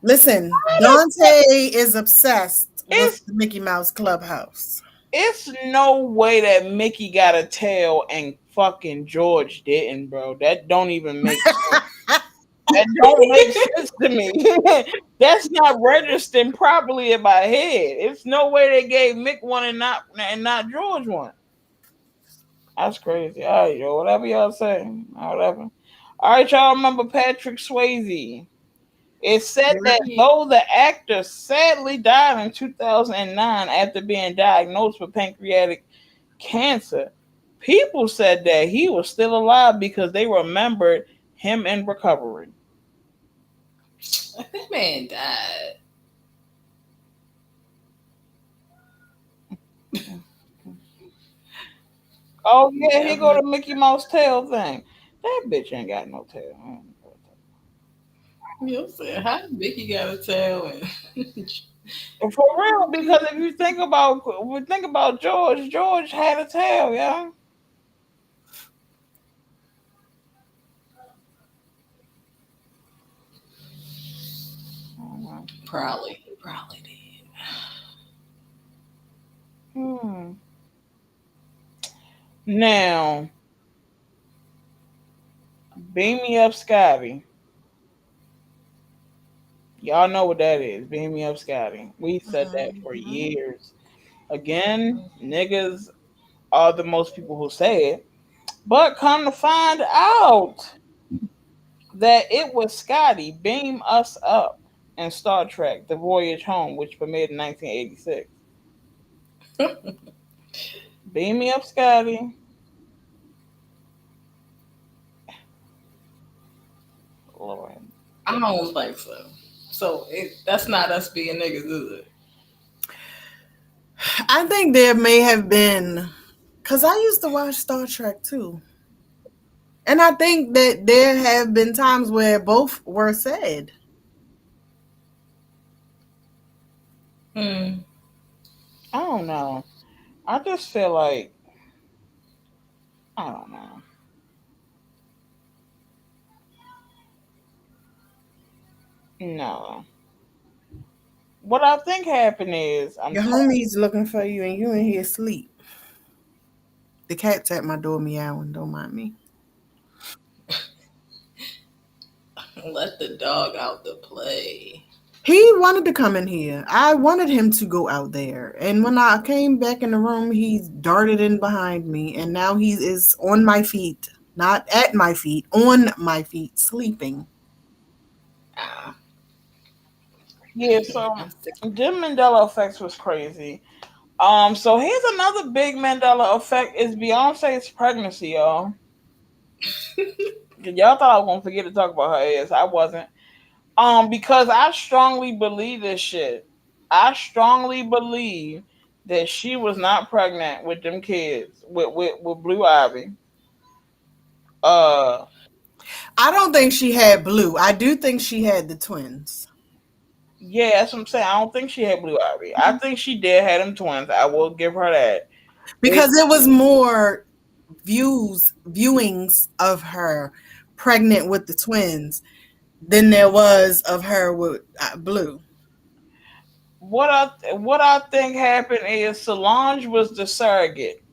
Listen, Dante is obsessed with the Mickey Mouse Clubhouse. It's no way that Mickey got a tail and fucking George didn't, bro. That don't even make sense. That don't make sense to me. That's not registering properly in my head. It's no way they gave Mick one and not George one. That's crazy. All right, yo, whatever y'all say, whatever. All right, y'all remember Patrick Swayze? It said that though the actor sadly died in 2009 after being diagnosed with pancreatic cancer, people said that he was still alive because they remembered him in recovery. That man died. Oh yeah, here go the Mickey Mouse tail thing. That bitch ain't got no tail. You said how Mickey got a tail and For real, because if you think about George had a tail, yeah. probably did. Now, Beam Me Up Scotty. Y'all know what that is. Beam Me Up Scotty. We said that for years. Again, niggas are the most people who say it. But come to find out that it was Scotty Beam Us Up in Star Trek The Voyage Home, which premiered in 1986. Beam Me Up Scotty. Lord. I don't think so. So that's not us being niggas, is it? I think there may have been, because I used to watch Star Trek too. And I think that there have been times where both were said. I don't know. I just feel like, I don't know. No. What I think happened is Your homie's looking for you and you in here asleep. The cat's at my door meowing, don't mind me. Let the dog out to play. He wanted to come in here. I wanted him to go out there. And when I came back in the room, he darted in behind me and now he is on my feet. not at my feet, on my feet, sleeping. Yeah, so I'm sick. Jim Mandela effects was crazy. So here's another big Mandela effect is Beyonce's pregnancy, y'all. Y'all thought I was gonna forget to talk about her ass. I wasn't. Because I strongly believe this shit. I strongly believe that she was not pregnant with them kids with Blue Ivy. Uh I don't think she had Blue. I do think she had the twins. yeah, that's what I'm saying. I don't think she had Blue Ivy. I think she did have them twins. I will give her that. They Because it was more viewings of her pregnant with the twins than there was of her with Blue. what I think happened is Solange was the surrogate.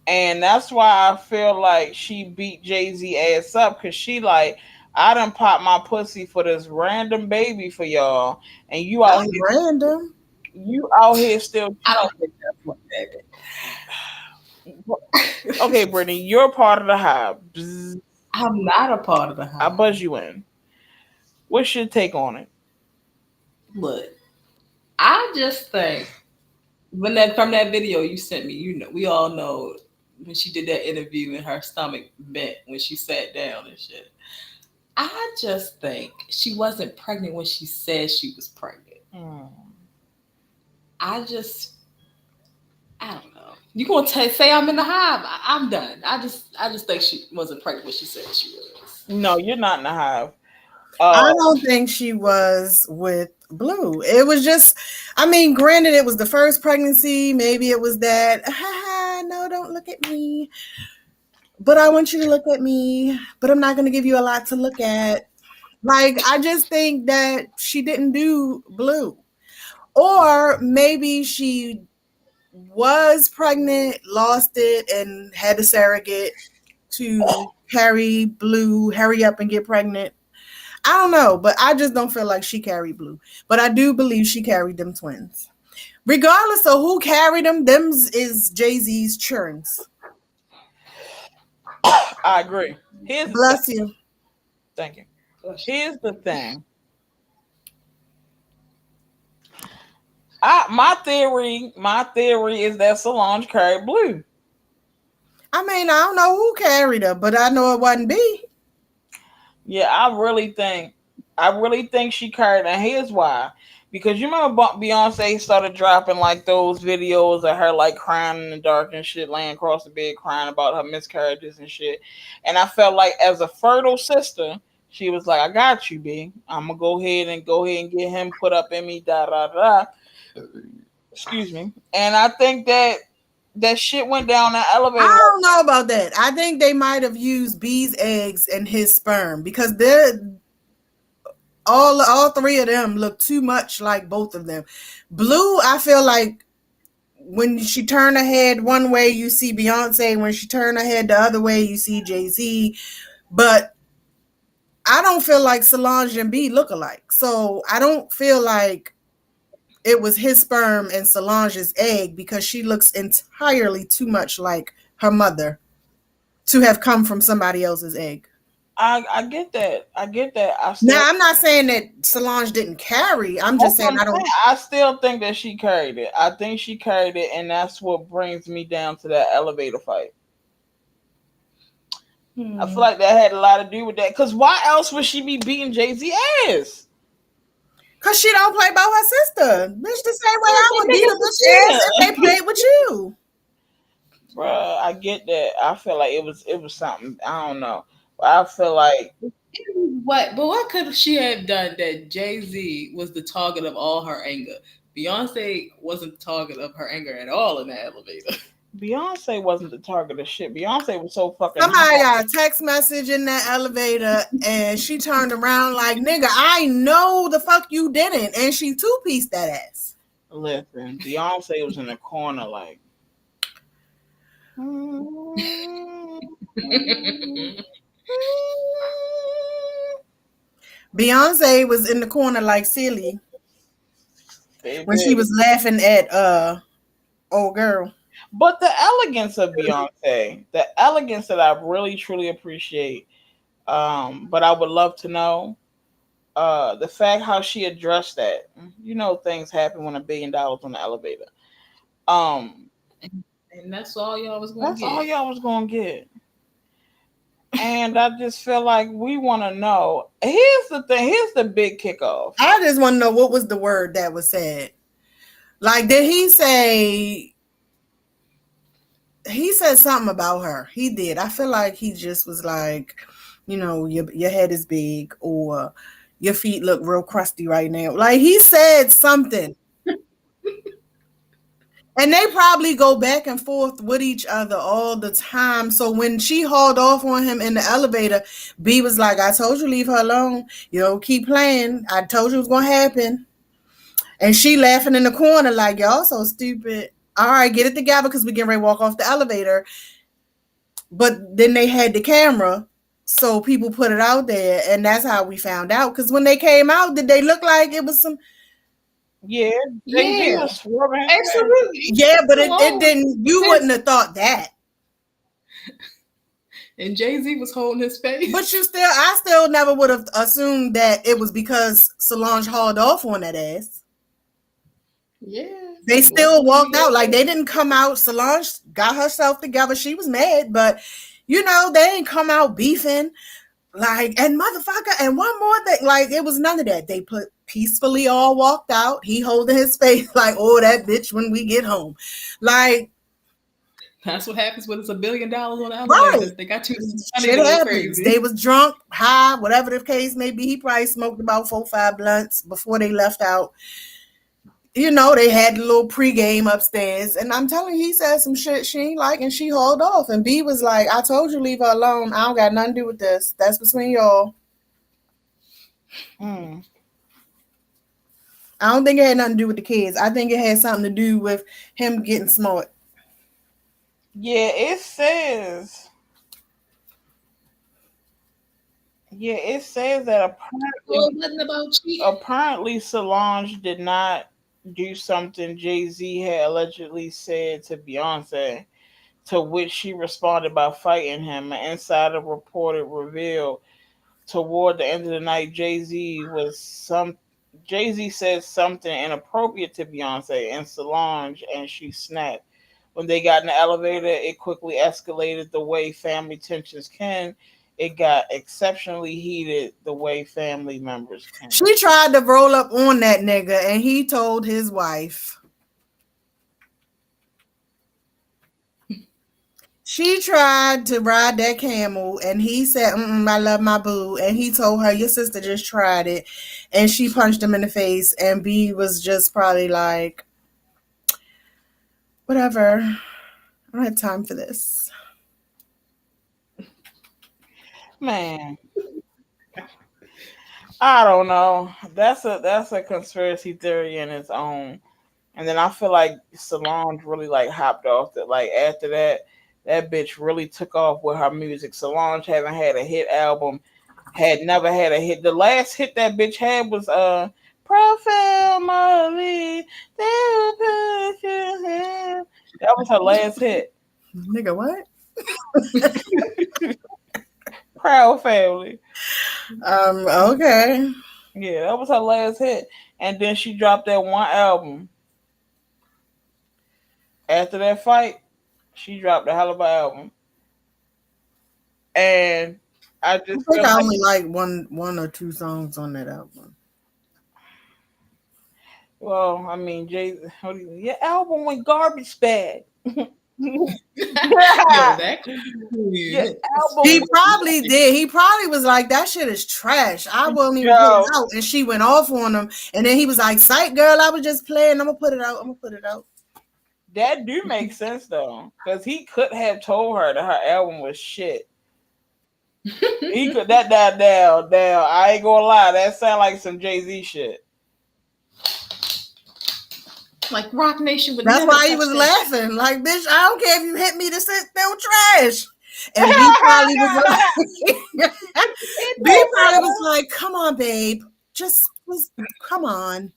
And that's why I feel like she beat Jay-Z ass up because she like I done pop my pussy for this random baby for y'all, and That's random. you out here still. I don't think that's what happened. Okay, Brittany, you're part of the hive. Bzz, I'm not a part of the I house. buzz you in. What's your take on it? Look, I just think when that from that video you sent me, you know, we all know when she did that interview and her stomach bent when she sat down and shit. I just think she wasn't pregnant when she said she was pregnant. I don't know. You gonna say I'm in the hive? I'm done. I just think she wasn't pregnant when she said she was. No, you're not in the hive. I don't think she was with Blue. It was just, I mean, granted, it was the first pregnancy. Maybe it was that, no, don't look at me. But I want you to look at me. But I'm not going to give you a lot to look at. Like, I just think that she didn't do Blue. Or maybe she was pregnant, lost it, and had a surrogate to carry Blue, hurry up and get pregnant. I don't know, but I just don't feel like she carried Blue. But I do believe she carried them twins. Regardless of who carried them is Jay-Z's churns. I agree. Bless you. Thank you. Here's the thing. My theory is that Solange carried Blue. I mean, I don't know who carried her, but I know it wasn't B. Yeah, I really think she carried. And here's why. Because you remember Beyonce started dropping like those videos of her like crying in the dark and shit, laying across the bed crying about her miscarriages and shit. And I felt like as a fertile sister, she was like, "I got you, B. I'm gonna go ahead and get him put up in me." Da da da. Excuse me. And I think that shit went down the elevator. I don't know about that. I think they might have used B's eggs and his sperm because they're all three of them look too much like both of them. Blue, I feel like when she turned her head one way, you see Beyonce. When she turned her head the other way, you see Jay-Z. But I don't feel like Solange and B look alike. So I don't feel like it was his sperm and Solange's egg because she looks entirely too much like her mother to have come from somebody else's egg. I get that. Now, I'm not saying that Solange didn't carry. I'm just saying I still think that she carried it. I think she carried it, and that's what brings me down to that elevator fight. I feel like that had a lot to do with that. Because why else would she be beating Jay-Z ass? Because she don't play by her sister. Bitch, the same way I would beat a bitch ass if they played with you. Bruh, I get that. I feel like it was something. I don't know. I feel like what could she have done that Jay-Z was the target of all her anger? Beyonce wasn't the target of her anger at all in the elevator. Beyonce wasn't the target of shit. Beyonce was so fucking. Somebody got a text message in that elevator and she turned around like, nigga, I know the fuck you didn't. And she two-pieced that ass. Listen, Beyonce was in the corner like. Beyonce was in the corner like silly Baby. when she was laughing at old girl. But the elegance of Beyonce, the elegance that I really truly appreciate. But I would love to know the fact how she addressed that. You know, things happen when $1 billion on the elevator. Um, And that's all y'all was gonna that's all get. y'all was gonna get. And I just feel like we want to know. Here's the thing. Here's the big kickoff. I just want to know what was the word that was said. Like, did he say? He said something about her. He did. I feel like he just was like, your head is big, or your feet look real crusty right now. Like, he said something. And they probably go back and forth with each other all the time. So when she hauled off on him in the elevator, B was like, I told you, leave her alone. Keep playing. I told you it was going to happen. And she laughing in the corner like, y'all so stupid. All right, get it together because we getting ready to walk off the elevator. But then they had the camera. So people put it out there. And that's how we found out. Because when they came out, did they look like it was some... Yeah, Jay-Z Yeah, was swerving. absolutely. Yeah, but it didn't... You wouldn't have thought that. And Jay-Z was holding his face. But I still never would have assumed that it was because Solange hauled off on that ass. Yeah. They still walked out. Like, they didn't come out. Solange got herself together. She was mad, but they ain't come out beefing. Like, and motherfucker, and one more thing, like, it was none of that. They peacefully all walked out. He holding his face like, oh, that bitch when we get home. Like, that's what happens when it's $1 billion on the elevator. right. They got too Shit happens. Crazy. They was drunk, high, whatever the case may be. He probably smoked about 4-5 blunts before they left out. They had a little pregame upstairs, and I'm telling you, he said some shit she ain't like, and she hauled off. And B was like, I told you, leave her alone. I don't got nothing to do with this. That's between y'all. I don't think it had nothing to do with the kids. I think it had something to do with him getting smart. Yeah, it says that apparently Solange did not do something Jay-Z had allegedly said to Beyonce, to which she responded by fighting him. An insider reported revealed toward the end of the night, Jay-Z said something inappropriate to Beyonce and Solange, and she snapped. When they got in the elevator, it quickly escalated the way family tensions can. It got exceptionally heated the way family members can. She tried to roll up on that nigga, and he told his wife. She tried to ride that camel, and he said, I love my boo. And he told her, your sister just tried it. And she punched him in the face, and B was just probably like, whatever. I don't have time for this. Man, I don't know. That's a conspiracy theory in its own. And then I feel like Solange really like hopped off that. Like after that bitch really took off with her music. Solange haven't had a hit album, had never had a hit. The last hit that bitch had was Profile Molly. That was her last hit. Nigga, what? Proud Family. Okay. Yeah, that was her last hit. And then she dropped that one album. After that fight, she dropped a hell of an album. And I just think I only like one or two songs on that album. Well, I mean, your album went garbage bag. He probably did. He probably was like, that shit is trash. I won't even put it out. And she went off on him. And then he was like, psych, girl, I was just playing. I'm going to put it out. That do make sense, though. Because he could have told her that her album was shit. He could, that down. I ain't going to lie. That sound like some Jay-Z shit. Like Rock Nation would. That's why he was laughing. Like, bitch, I don't care if you hit me to sit still trash. And B probably was like, come on, babe. Just come on.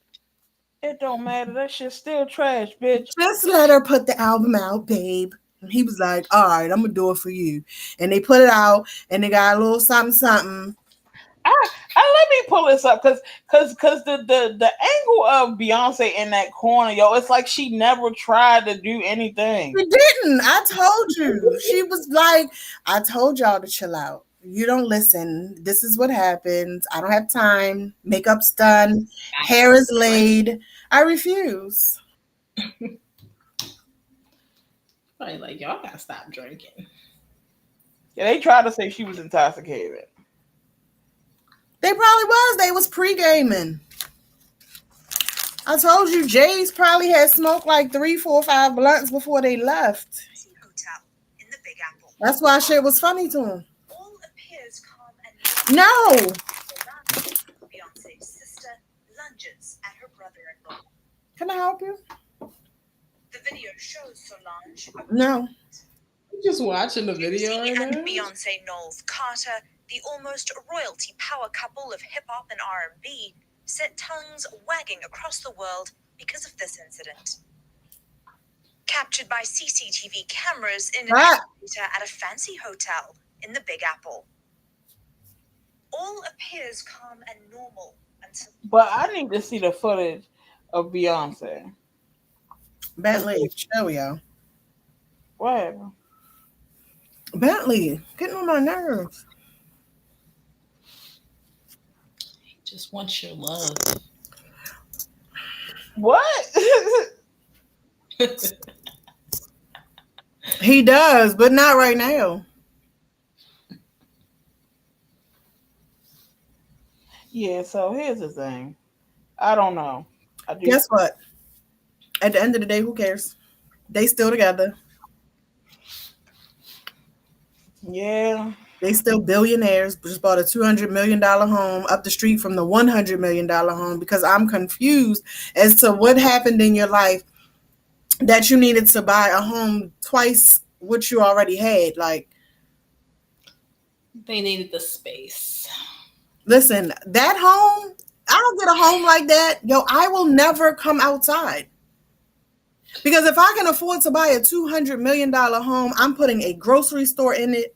It don't matter. That shit's still trash, bitch. Just let her put the album out, babe. And he was like, all right, I'm gonna do it for you. And they put it out and they got a little something. Let me pull this up because the angle of Beyonce in that corner, yo, it's like she never tried to do anything. She didn't. I told you. She was like, I told y'all to chill out. You don't listen. This is what happens. I don't have time. Makeup's done. Hair is laid. I refuse. Probably like, y'all gotta stop drinking. Yeah, they tried to say she was intoxicated. They probably was. They was pre-gaming. I told you, Jay's probably had smoked like 3, 4, 5 blunts before they left. Hotel in the Big Apple. That's why shit was funny to him. All appears calm and No. Beyonce's sister lunges at her brother-in-law. Can I help you? The video shows Solange. No. You just watching the video right and now? Beyonce Knowles Carter, the almost royalty power couple of hip-hop and R&B, set tongues wagging across the world because of this incident. Captured by CCTV cameras in an elevator at a fancy hotel in the Big Apple. All appears calm and normal until... But I need to see the footage of Beyonce. Bentley, show y'all. What? Bentley, getting on my nerves. He just wants your love. What? He does, but not right now. Yeah, so here's the thing. I don't know. Guess what? At the end of the day, who cares? They still together. Yeah. They still billionaires. Just bought a $200 million home up the street from the $100 million home because I'm confused as to what happened in your life that you needed to buy a home twice what you already had. Like, they needed the space. Listen, that home, I don't get a home like that. Yo, I will never come outside. Because if I can afford to buy a $200 million home, I'm putting a grocery store in it.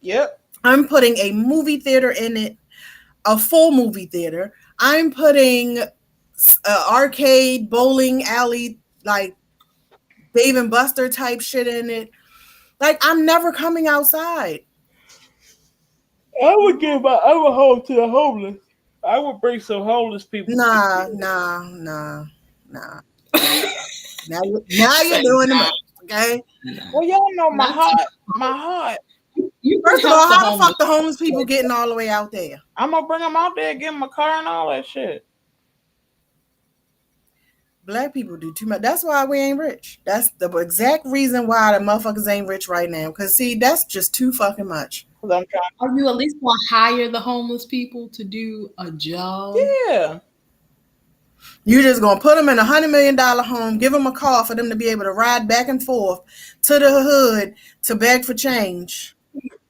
Yep. I'm putting a movie theater in it, a full movie theater. I'm putting arcade, bowling alley, like Dave and Buster type shit in it. Like, I'm never coming outside. I would give my other home to the homeless. I would bring some homeless people. Nah. Now you're doing the most, okay? Well, y'all know my heart. First of all, how the fuck the homeless people getting all the way out there? I'm gonna bring them out there, give them a car and all that shit. Black people do too much. That's why we ain't rich. That's the exact reason why the motherfuckers ain't rich right now. Because, see, that's just too fucking much. Are you at least going to hire the homeless people to do a job? Yeah. You're just going to put them in a $100 million home, give them a car for them to be able to ride back and forth to the hood to beg for change.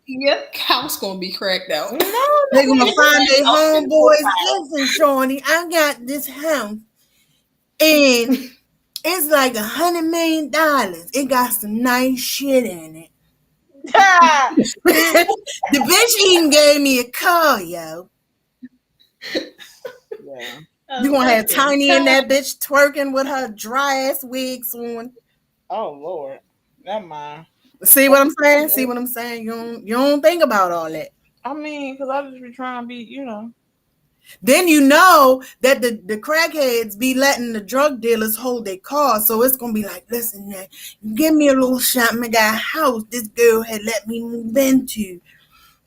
Yep, house going to be cracked out. No, they're going to find their homeboys. Listen, Shorty, I got this house. And it's like $100 million. It got some nice shit in it. The bitch even gave me a car, yo. Yeah. You gonna have Tiny in that bitch twerking with her dry ass wigs on. Oh Lord, never mind. See what I'm saying? You don't think about all that. I mean, because I just be trying to be, you know. Then you know that the crackheads be letting the drug dealers hold their car, so it's gonna be like, listen, man, you give me a little something. I got a house this girl had let me move into.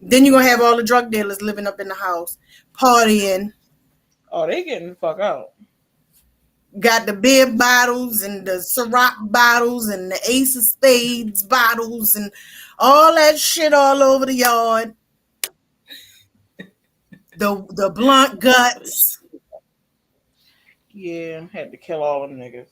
Then you're gonna have all the drug dealers living up in the house, partying. Oh, they getting the fuck out. Got the beer bottles and the Ciroc bottles and the Ace of Spades bottles and all that shit all over the yard. The blunt guts. Yeah, had to kill all them niggas.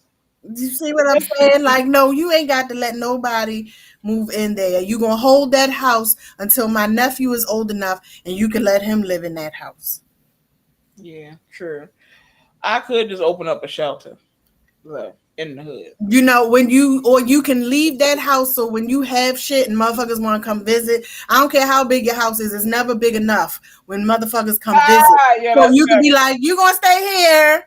You see what I'm saying? Like, no, you ain't got to let nobody move in there. You gonna hold that house until my nephew is old enough and you can let him live in that house. Yeah, true. I could just open up a shelter, like, in the hood. You know, when you can leave that house, so when you have shit and motherfuckers want to come visit, I don't care how big your house is, it's never big enough when motherfuckers come visit. Yeah, So you can be like, you gonna stay here.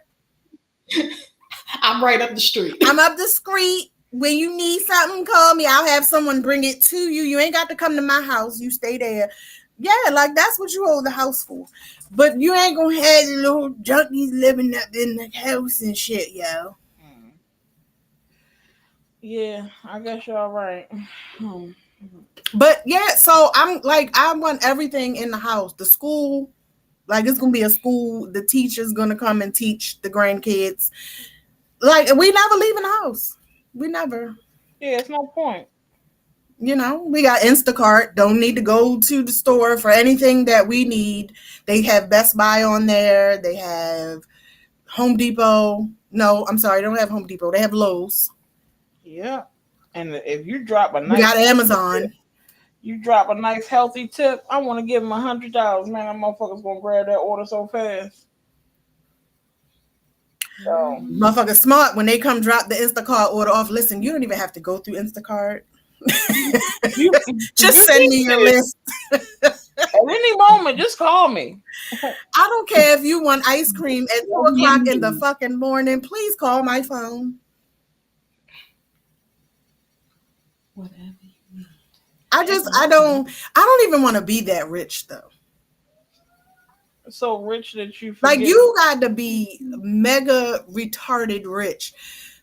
I'm right up the street. I'm up the street. When you need something, call me. I'll have someone bring it to you. You ain't got to come to my house. You stay there. Yeah, like that's what you hold the house for. But you ain't gonna have little junkies living up in the house and shit, yo. Yeah, I guess you're all right. But yeah, so I'm like, I want everything in the house. The school, like it's gonna be a school. The teacher's gonna come and teach the grandkids. Like we never leave in the house. We never. Yeah, it's no point. You know, we got Instacart. Don't need to go to the store for anything that we need. They have Best Buy on there. They have Home Depot. No, I'm sorry, they don't have Home Depot. They have Lowe's. Yeah, and if you drop a We nice, got Amazon. you drop a nice healthy tip, I want to give them $100. Man, that motherfucker's gonna grab that order so fast. So, Motherfucker smart when they come drop the Instacart order off. Listen, you don't even have to go through Instacart. Just send me your list. At any moment, just call me. I don't care if you want ice cream at 2:00 in the fucking morning. Please call my phone. Whatever you need. I don't even want to be that rich though. So rich that you forget. Like you got to be mega retarded rich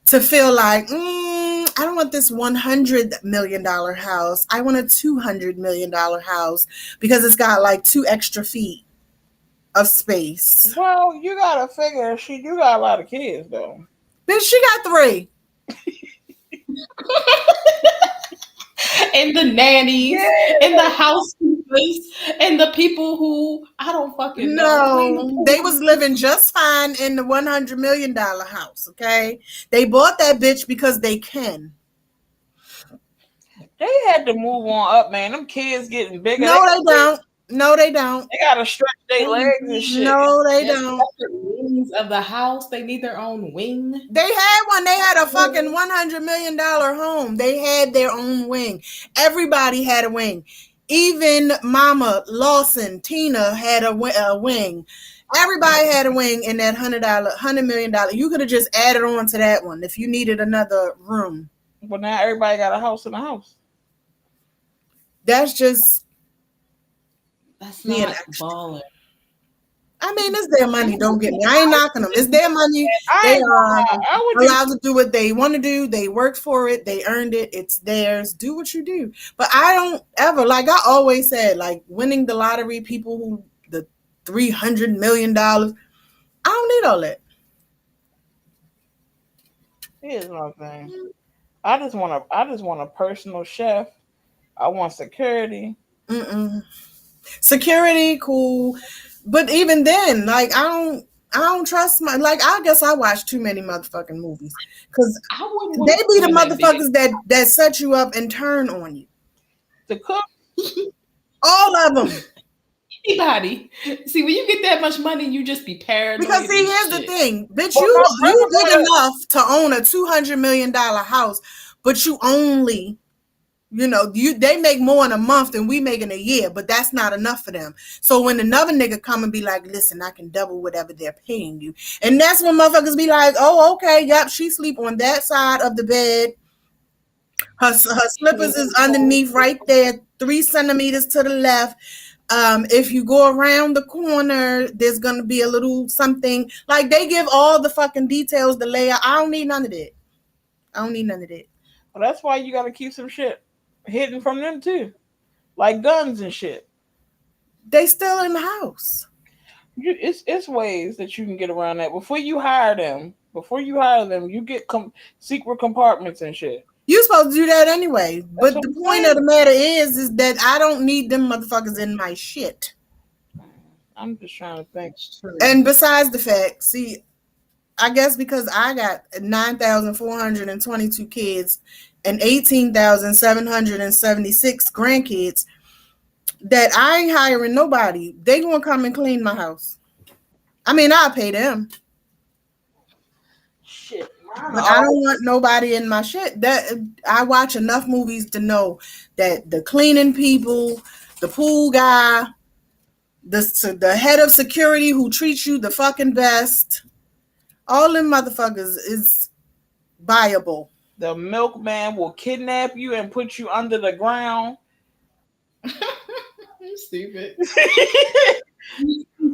to feel like I don't want this $100 million house. I want a $200 million house because it's got like 2 extra feet of space. Well, you gotta figure you got a lot of kids though. Bitch, she got 3. And the nannies, and the housekeepers, and the people who I don't fucking know. No, they was living just fine in the $100 million house, okay? They bought that bitch because they can. They had to move on up, man. Them kids getting bigger. No, they don't. No, they don't. They gotta stretch their legs and shit. No, they don't. Wings of the house, they need their own wing. They had one. They had a fucking $100 million home. They had their own wing. Everybody had a wing. Even Mama Lawson, Tina had a wing. Everybody had a wing in that $100 million. You could have just added on to that one if you needed another room. But now everybody got a house in the house. That's just. That's being not extra. baller. I mean, it's their money. Don't get me. I ain't knocking them. It's their money. I They are would allowed to do what they want to do. They worked for it. They earned it. It's theirs. Do what you do. But I don't ever, like I always said, like winning the lottery, people who the $300 million. I don't need all that. Here's my thing. I just want a personal chef. I want security. Security, cool. But even then, like I don't trust I guess I watch too many motherfucking movies. Because they be the motherfuckers that set you up and turn on you. The cook. All of them. Anybody. See, when you get that much money, you just be paranoid. Because see, here's the thing, bitch, you good enough to own a $200 million house, but you only, they make more in a month than we make in a year, but that's not enough for them. So when another nigga come and be like, listen, I can double whatever they're paying you. And that's when motherfuckers be like, oh, okay, yep, she sleep on that side of the bed. Her slippers is underneath right there, 3 centimeters to the left. If you go around the corner, there's going to be a little something. Like, they give all the fucking details, the layout. I don't need none of that. Well, that's why you got to keep some shit hidden from them, too. Like guns and shit. They still in the house. It's ways that you can get around that. Before you hire them, you get secret compartments and shit. You're supposed to do that anyway. But the point of the matter is that I don't need them motherfuckers in my shit. I'm just trying to think. And besides the fact, see, I guess because I got 9,422 kids and 18,776 grandkids, that I ain't hiring nobody. They gonna come and clean my house. I mean, I'll pay them. Shit, But I don't want nobody in my shit. That I watch enough movies to know that the cleaning people, the pool guy, the head of security who treats you the fucking best, all them motherfuckers is viable. The milkman will kidnap you and put you under the ground. You stupid.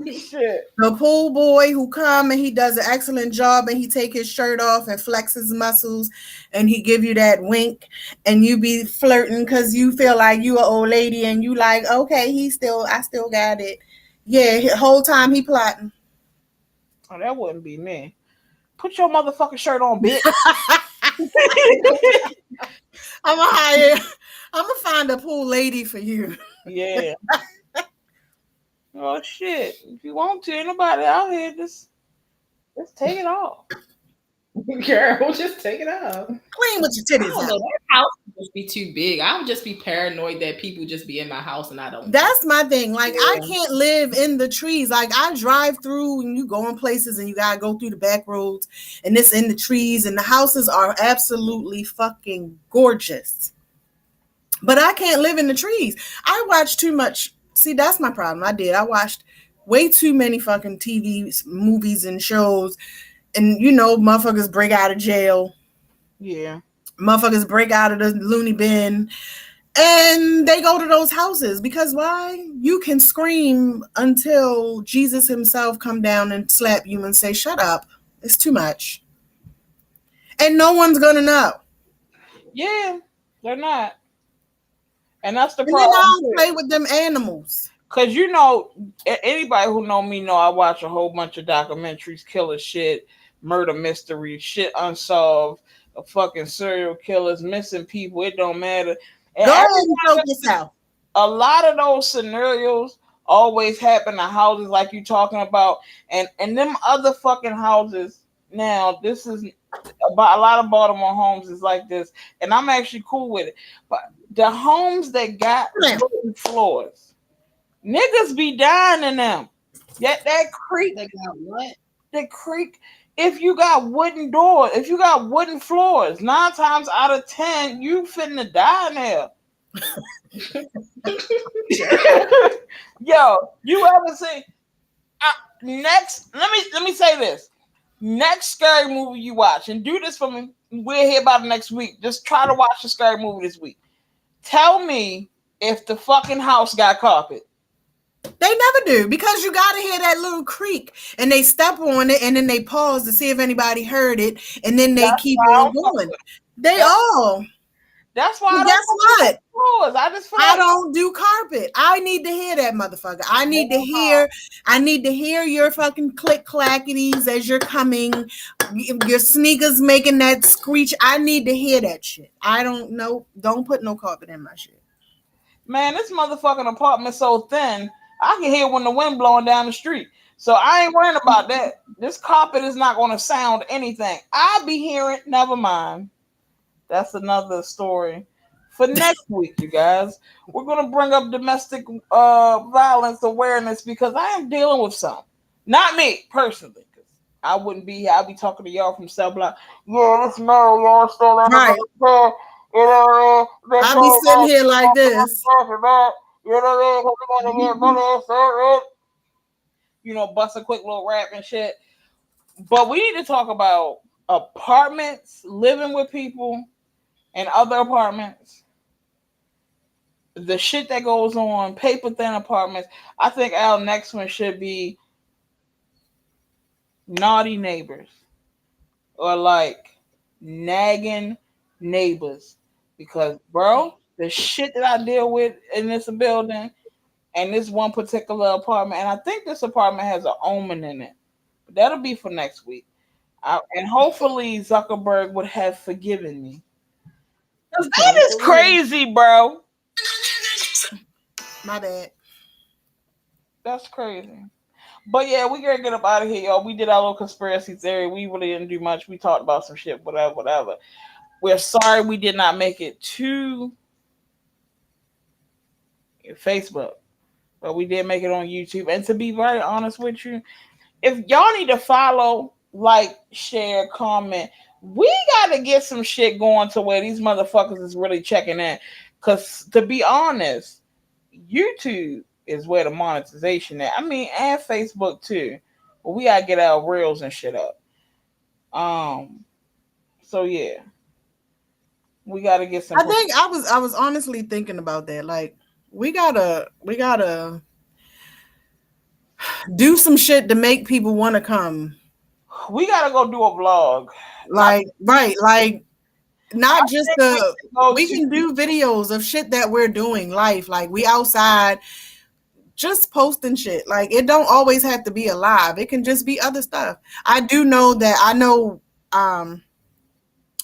Shit. The pool boy who come and he does an excellent job and he take his shirt off and flex his muscles and he give you that wink and you be flirting because you feel like you an old lady and you like, okay, I still got it. Yeah, the whole time he plotting. Oh, that wouldn't be me. Put your motherfucking shirt on, bitch. I'm gonna find a pool lady for you. Yeah. Oh shit! If you want to, ain't nobody out here. Just take it off. Girl, just take it off. Clean with your I titties don't out. know. That house would just be too big. I would just be paranoid that people just be in my house and I don't. That's my thing. Like, Yeah. I can't live in the trees. Like, I drive through and you go in places and you gotta go through the back roads and it's in the trees and the houses are absolutely fucking gorgeous. But I can't live in the trees. I watch too much. See, that's my problem. I watched way too many fucking TV movies and shows. And, motherfuckers break out of jail. Yeah. Motherfuckers break out of the loony bin. And they go to those houses because why? You can scream until Jesus himself come down and slap you and say, shut up. It's too much. And no one's going to know. Yeah, they're not. And that's the And then problem. I don't play with them animals. Because, anybody who know me know I watch a whole bunch of documentaries, killer shit, murder mysteries, shit unsolved, fucking serial killers, missing people. It don't matter. And Go ahead and choke yourself. A lot of those scenarios always happen in houses like you talking about. And them other fucking houses, now, this is about a lot of Baltimore homes is like this. And I'm actually cool with it. But the homes that got wooden floors, niggas be dying in them. That creek. They got what? The creek. If you got wooden doors, if you got wooden floors, 9 times out of 10, you finna die in there. Yo, you ever see? Next, let me say this. Next scary movie you watch, and do this for me. We'll hear about it next week. Just try to watch a scary movie this week. Tell me if the fucking house got carpet. They never do because you got to hear that little creak and they step on it and then they pause to see if anybody heard it and then they keep on going. That's why. Guess what? Floors. I don't do carpet. I need to hear that motherfucker. I need to hear your fucking click clackities as you're coming. Your sneakers making that screech. I need to hear that shit. I don't know. Don't put no carpet in my shit. Man, this motherfucking apartment's so thin. I can hear when the wind blowing down the street. So I ain't worrying about that. This carpet is not going to sound anything. I'll be hearing. Never mind. That's another story for next week, you guys. We're going to bring up domestic violence awareness because I am dealing with some. Not me, personally. Because I wouldn't be here. I'll be talking to y'all from Cell Block. Yeah, this Mary, y'all still in right. the you know what I mean? I'll be sitting here like this. You know what I mean? You know, bust a quick little rap and shit. But we need to talk about apartments, living with people, and other apartments. The shit that goes on, paper thin apartments. I think our next one should be naughty neighbors or like nagging neighbors. Because, bro, the shit that I deal with in this building and this one particular apartment, and I think this apartment has an omen in it. But that'll be for next week. And hopefully Zuckerberg would have forgiven me. That is crazy, bro. My bad. That's crazy. But yeah, we gotta get up out of here, y'all. We did our little conspiracy theory. We really didn't do much. We talked about some shit, whatever. We're sorry we did not make it to Facebook, but we did make it on YouTube. And to be very honest with you, if y'all need to follow like, share, comment. We gotta get some shit going to where these motherfuckers is really checking in. Cause to be honest, YouTube is where the monetization at. I mean, and Facebook too. But we gotta get our reels and shit up. So yeah, we gotta get some. I think I was honestly thinking about that. Like, we gotta do some shit to make people want to come. We gotta go do a vlog. Like, right, like not just we to- can do videos of shit that we're doing life. Like, we outside just posting shit. Like, it don't always have to be a live. It can just be other stuff. I do know that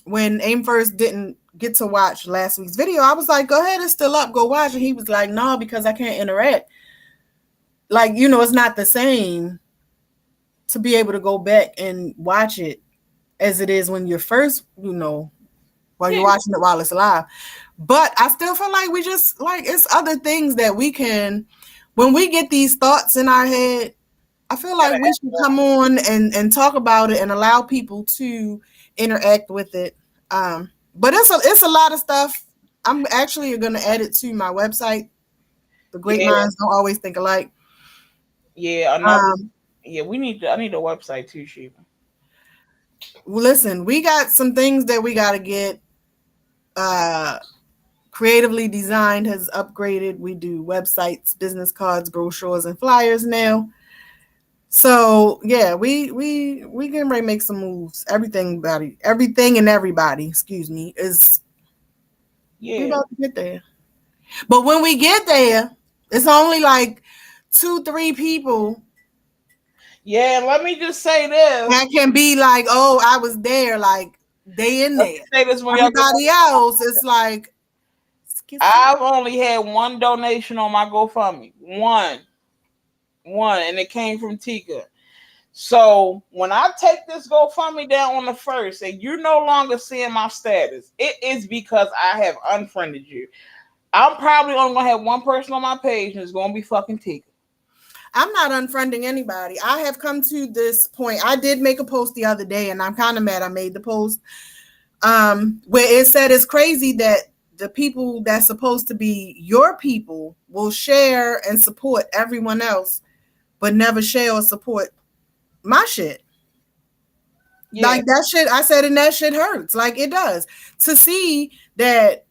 when Aim First didn't get to watch last week's video, I was like, go ahead, it's still up, go watch. And he was like, no, because I can't interact. Like, you know, it's not the same to be able to go back and watch it as it is when you're first, you know, while you're watching it while it's live. But I still feel like we just, like, it's other things that we can, when we get these thoughts in our head, I feel like we should come on and talk about it and allow people to interact with it. But it's a lot of stuff. I'm actually going to add it to my website. The Great Minds Don't Always Think Alike. Yeah, I need a website too, Sheba. Listen, we got some things that we got to get. Creatively Designed has upgraded. We do websites, business cards, brochures, and flyers now. So yeah, we can ready to make some moves. Everything and everybody, excuse me, is we about to get there. But when we get there, it's only like 2-3 people. Yeah, let me just say this. That can be like, oh, I was there, like they in there. Say this when everybody else, it's like, I've only had one donation on my GoFundMe. One, and it came from Tika. So when I take this GoFundMe down on the 1st and you're no longer seeing my status, it is because I have unfriended you. I'm probably only gonna have one person on my page, and it's gonna be fucking Tika. I'm not unfriending anybody. I have come to this point. I did make a post the other day, and I'm kind of mad I made the post where it said it's crazy that the people that's supposed to be your people will share and support everyone else, but never share or support my shit. Yeah. Like, that shit, I said, and that shit hurts. Like, it does. To see that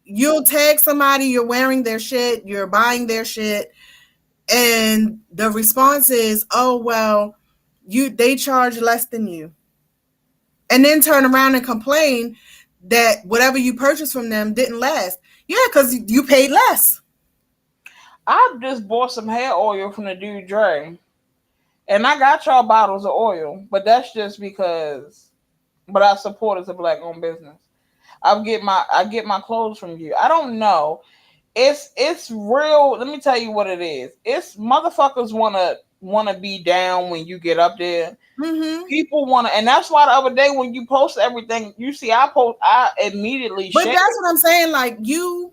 you'll tag somebody, you're wearing their shit, you're buying their shit, and the response is, oh, well, they charge less than you. And then turn around and complain that whatever you purchased from them didn't last. Yeah, because you paid less. I just bought some hair oil from the dude Dre. And I got y'all bottles of oil, but that's just because. But I support as a black-owned business. I get my clothes from you. I don't know. It's real. Let me tell you what it is. It's motherfuckers wanna be down when you get up there. Mm-hmm. People wanna, and that's why the other day when you post everything, you see I immediately. But that's what I'm saying. Like, you,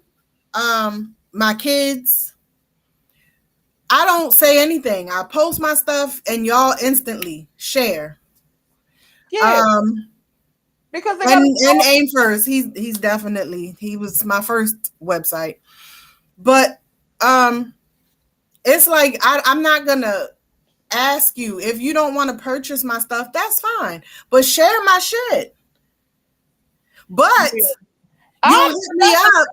my kids. I don't say anything. I post my stuff and y'all instantly share. Yeah. Because they and Aim First, he's definitely, he was my first website. But it's like I'm not gonna ask you if you don't want to purchase my stuff, that's fine. But share my shit. But you hit me up.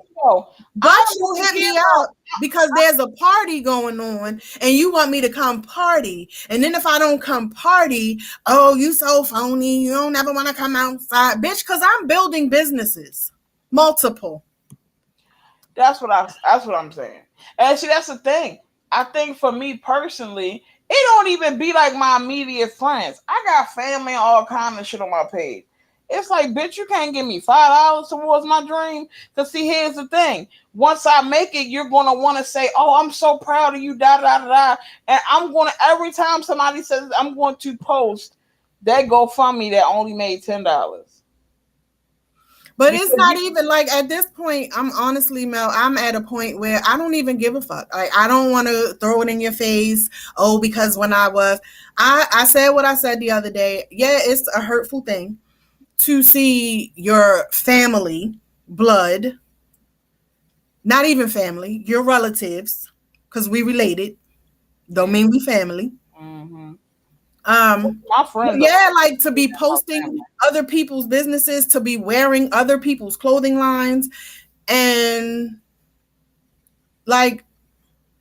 But you hit me up because there's a party going on and you want me to come party. And then if I don't come party, oh, you so phony. You don't ever want to come outside. Bitch, because I'm building businesses. Multiple. That's what I'm saying. And see, that's the thing. I think for me personally, it don't even be like my immediate friends. I got family and all kind of shit on my page. It's like, bitch, you can't give me $5 towards my dream. Because see, here's the thing. Once I make it, you're going to want to say, oh, I'm so proud of you, da-da-da-da. And I'm going to, every time somebody says, I'm going to post that GoFundMe that only made $10. But it's not even like at this point, I'm honestly, Mel, I'm at a point where I don't even give a fuck. Like, I don't want to throw it in your face. Oh, because when I said what I said the other day. Yeah, it's a hurtful thing to see your family, blood, not even family, your relatives, because we related, don't mean we family. Mm-hmm. My friends, yeah, like to be posting other people's businesses, to be wearing other people's clothing lines, and like,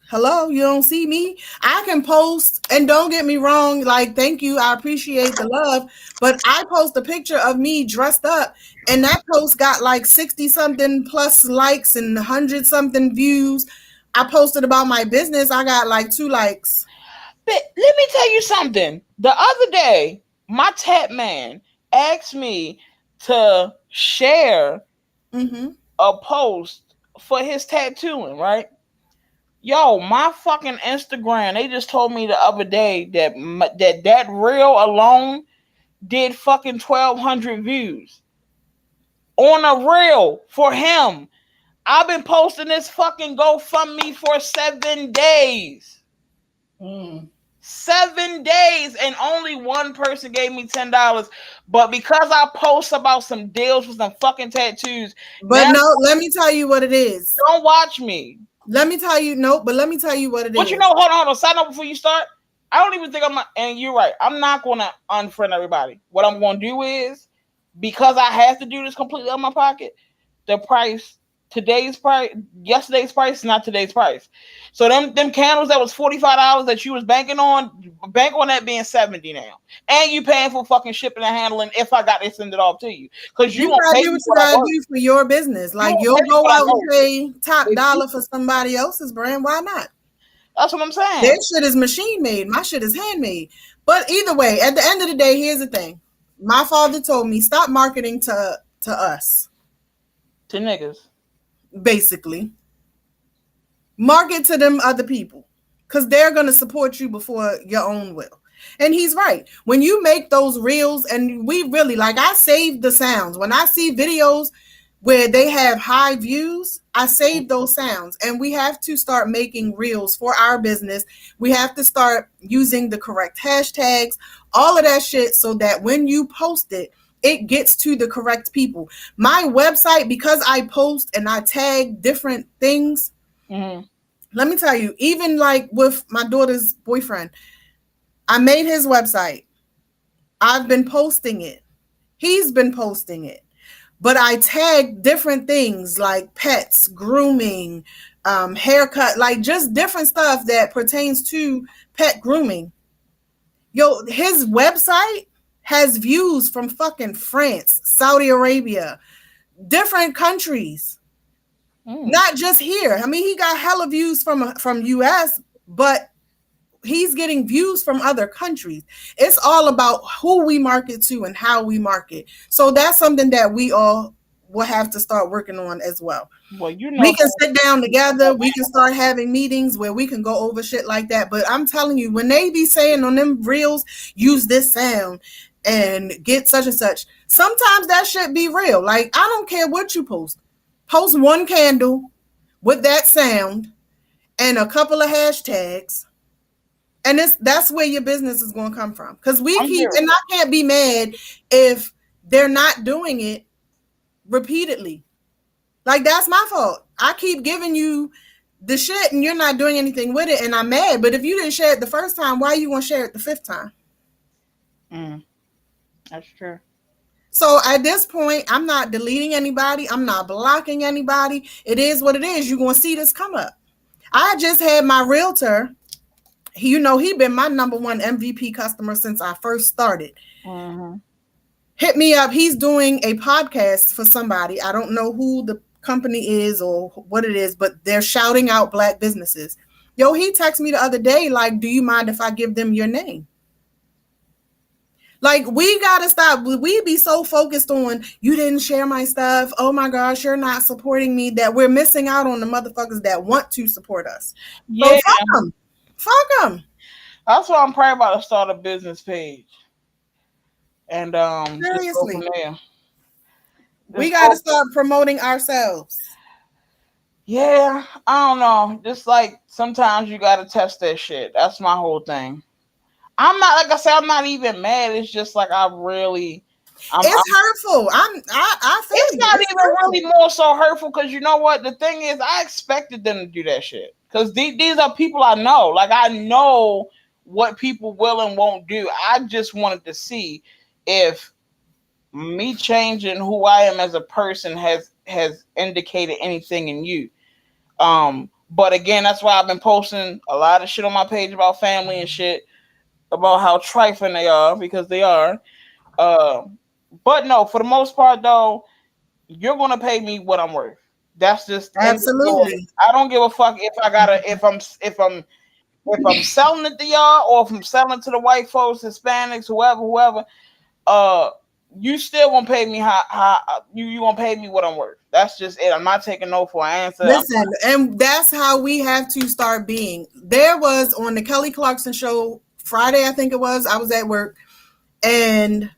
hello, you don't see me? I can post, and don't get me wrong, like, thank you, I appreciate the love, but I post a picture of me dressed up, and that post got like 60 something plus likes and 100 something views. I posted about my business, I got like 2 likes. But let me tell you something. The other day, my tat man asked me to share a post for his tattooing, right? Yo, my fucking Instagram, they just told me the other day that that reel alone did fucking 1,200 views on a reel for him. I've been posting this fucking GoFundMe for 7 days. 7 days, and only one person gave me $10. But because I post about some deals with some fucking tattoos, but no, let me tell you what it is. Don't watch me. Let me tell you, but let me tell you what it is. But you know, hold on, sign up before you start. I don't even think and you're right, I'm not going to unfriend everybody. What I'm going to do is, because I have to do this completely out of my pocket, the price, yesterday's price is not today's price. So them candles that was $45 that you was bank on that being $70 now. And you paying for fucking shipping and handling if I got to send it off to you. Because you gotta do what you gotta do for your business. Like, you'll go out and pay top dollar for somebody else's brand. Why not? That's what I'm saying. Their shit is machine made. My shit is handmade. But either way, at the end of the day, here's the thing. My father told me, stop marketing to us. To niggas. Basically. Market to them other people. Because they're going to support you before your own will. And he's right. When you make those reels, and we really, like, I save the sounds. When I see videos where they have high views, I save those sounds. And we have to start making reels for our business. We have to start using the correct hashtags, all of that shit, so that when you post it, it gets to the correct people. My website, because I post and I tag different things, let me tell you, even like with my daughter's boyfriend, I made his website. I've been posting it. He's been posting it. But I tag different things like pets, grooming, haircut, like just different stuff that pertains to pet grooming. Yo, his website has views from fucking France, Saudi Arabia, different countries. Not just here. I mean, he got hella views from US, but he's getting views from other countries. It's all about who we market to and how we market. So that's something that we all will have to start working on as well. Well, you know, we can sit down together. We can start having meetings where we can go over shit like that. But I'm telling you, when they be saying on them reels, use this sound and get such and such, sometimes that shit be real. Like, I don't care what you post. Post one candle with that sound and a couple of hashtags. And that's where your business is going to come from. Because and I can't be mad if they're not doing it repeatedly. Like, that's my fault. I keep giving you the shit and you're not doing anything with it, and I'm mad. But if you didn't share it the first time, why are you going to share it the 5th time? That's true. So at this point, I'm not deleting anybody. I'm not blocking anybody. It is what it is. You're going to see this come up. I just had my realtor. He been my number one MVP customer since I first started. Hit me up. He's doing a podcast for somebody. I don't know who the company is or what it is, but they're shouting out Black businesses. Yo, he texted me the other day, like, do you mind if I give them your name? Like, we got to stop. We be so focused on, you didn't share my stuff. Oh my gosh, you're not supporting me, that we're missing out on the motherfuckers that want to support us. Yeah. So fuck them. Fuck them. That's why I'm probably about to start a business page. And seriously. We got to start promoting ourselves. Yeah, I don't know. Just like sometimes you gotta test that shit. That's my whole thing. I'm not, like I said, I'm not even mad. It's just like I really, It's hurtful. I feel it's you. not It's even hurtful. really more so hurtful because you know what? The thing is, I expected them to do that shit because these are people I know. Like I know what people will and won't do. I just wanted to see if me changing who I am as a person has indicated anything in you. But again, that's why I've been posting a lot of shit on my page about family and shit, about how trifling they are because they are. Uh, but no, for the most part though, you're gonna pay me what I'm worth. That's just Absolutely. I don't give a fuck if I gotta if I'm selling it to y'all or if I'm selling to the white folks, Hispanics, whoever. Uh, you still gonna pay me how you gonna pay me what I'm worth. That's just it. I'm not taking no for an answer. Listen, and that's how we have to start being. There was on the Kelly Clarkson show Friday, I think it was. I was at work, and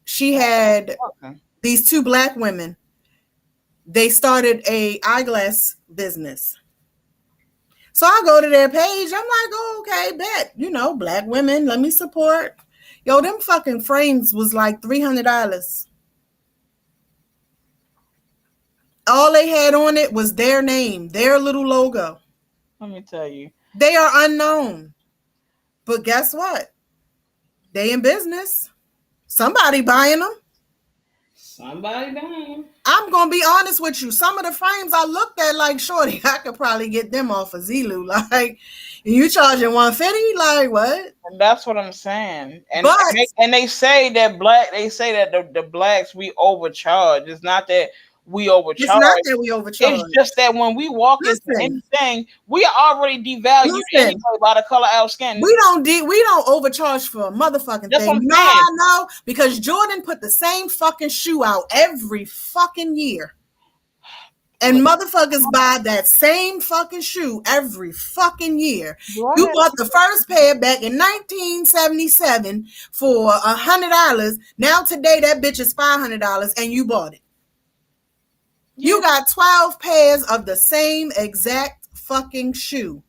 she had these two black women. They started a eyeglass business. So I go to their page. I'm like, oh, okay, bet. You know, black women, let me support. Yo, them fucking frames was like $300. All they had on it was their name, their little logo. Let me tell you. They are unknown. But guess what? They in business. Somebody buying them. Somebody buying. I'm going to be honest with you. Some of the frames I looked at like, shorty, I could probably get them off of Zulu. Like, you charging $150? Like, what? And that's what I'm saying. And But, they say that the blacks we overcharge. It's not that we overcharge. It's not that we overcharge. It's just that when we walk into anything, we are already devalued anyway by the color of our skin. We don't overcharge for a motherfucking That's thing. what I'm You know saying. how I know? Because Jordan put the same fucking shoe out every fucking year. And motherfuckers buy that same fucking shoe every fucking year. You bought the first pair back in 1977 for $100. Now today that bitch is $500 and you bought it. You got 12 pairs of the same exact fucking shoe.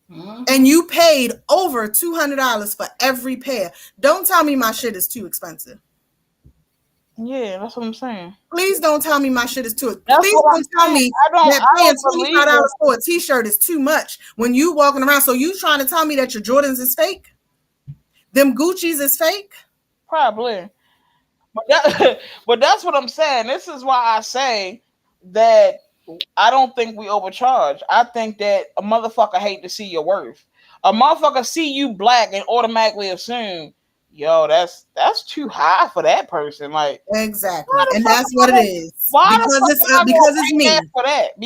And you paid over $200 for every pair. Don't tell me my shit is too expensive. Yeah, that's what I'm saying. Please don't tell me my shit is too. Please don't tell me that paying $25 for a t-shirt is too much when you walking around. So you trying to tell me that your Jordans is fake? Them Gucci's is fake? Probably. But that's what I'm saying. This is why I say that I don't think we overcharge. I think that a motherfucker hate to see your worth. A motherfucker see you black and automatically assume, yo, that's too high for that person. Like exactly, and that's what it is. Because it's me. For that,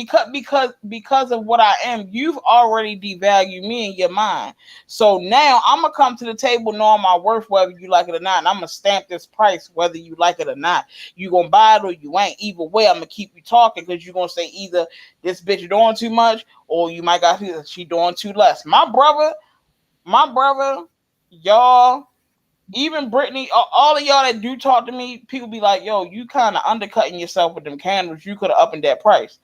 because of what I am, you've already devalued me in your mind. So now I'm gonna come to the table knowing my worth, whether you like it or not, and I'm gonna stamp this price whether you like it or not. You gonna buy it or you ain't. Either way, I'm gonna keep you talking because you're gonna say either this bitch doing too much or you might got she doing too less. My brother, y'all. Even Brittany, all of y'all that do talk to me, people be like, yo, you kind of undercutting yourself with them candles. You could have upped that price.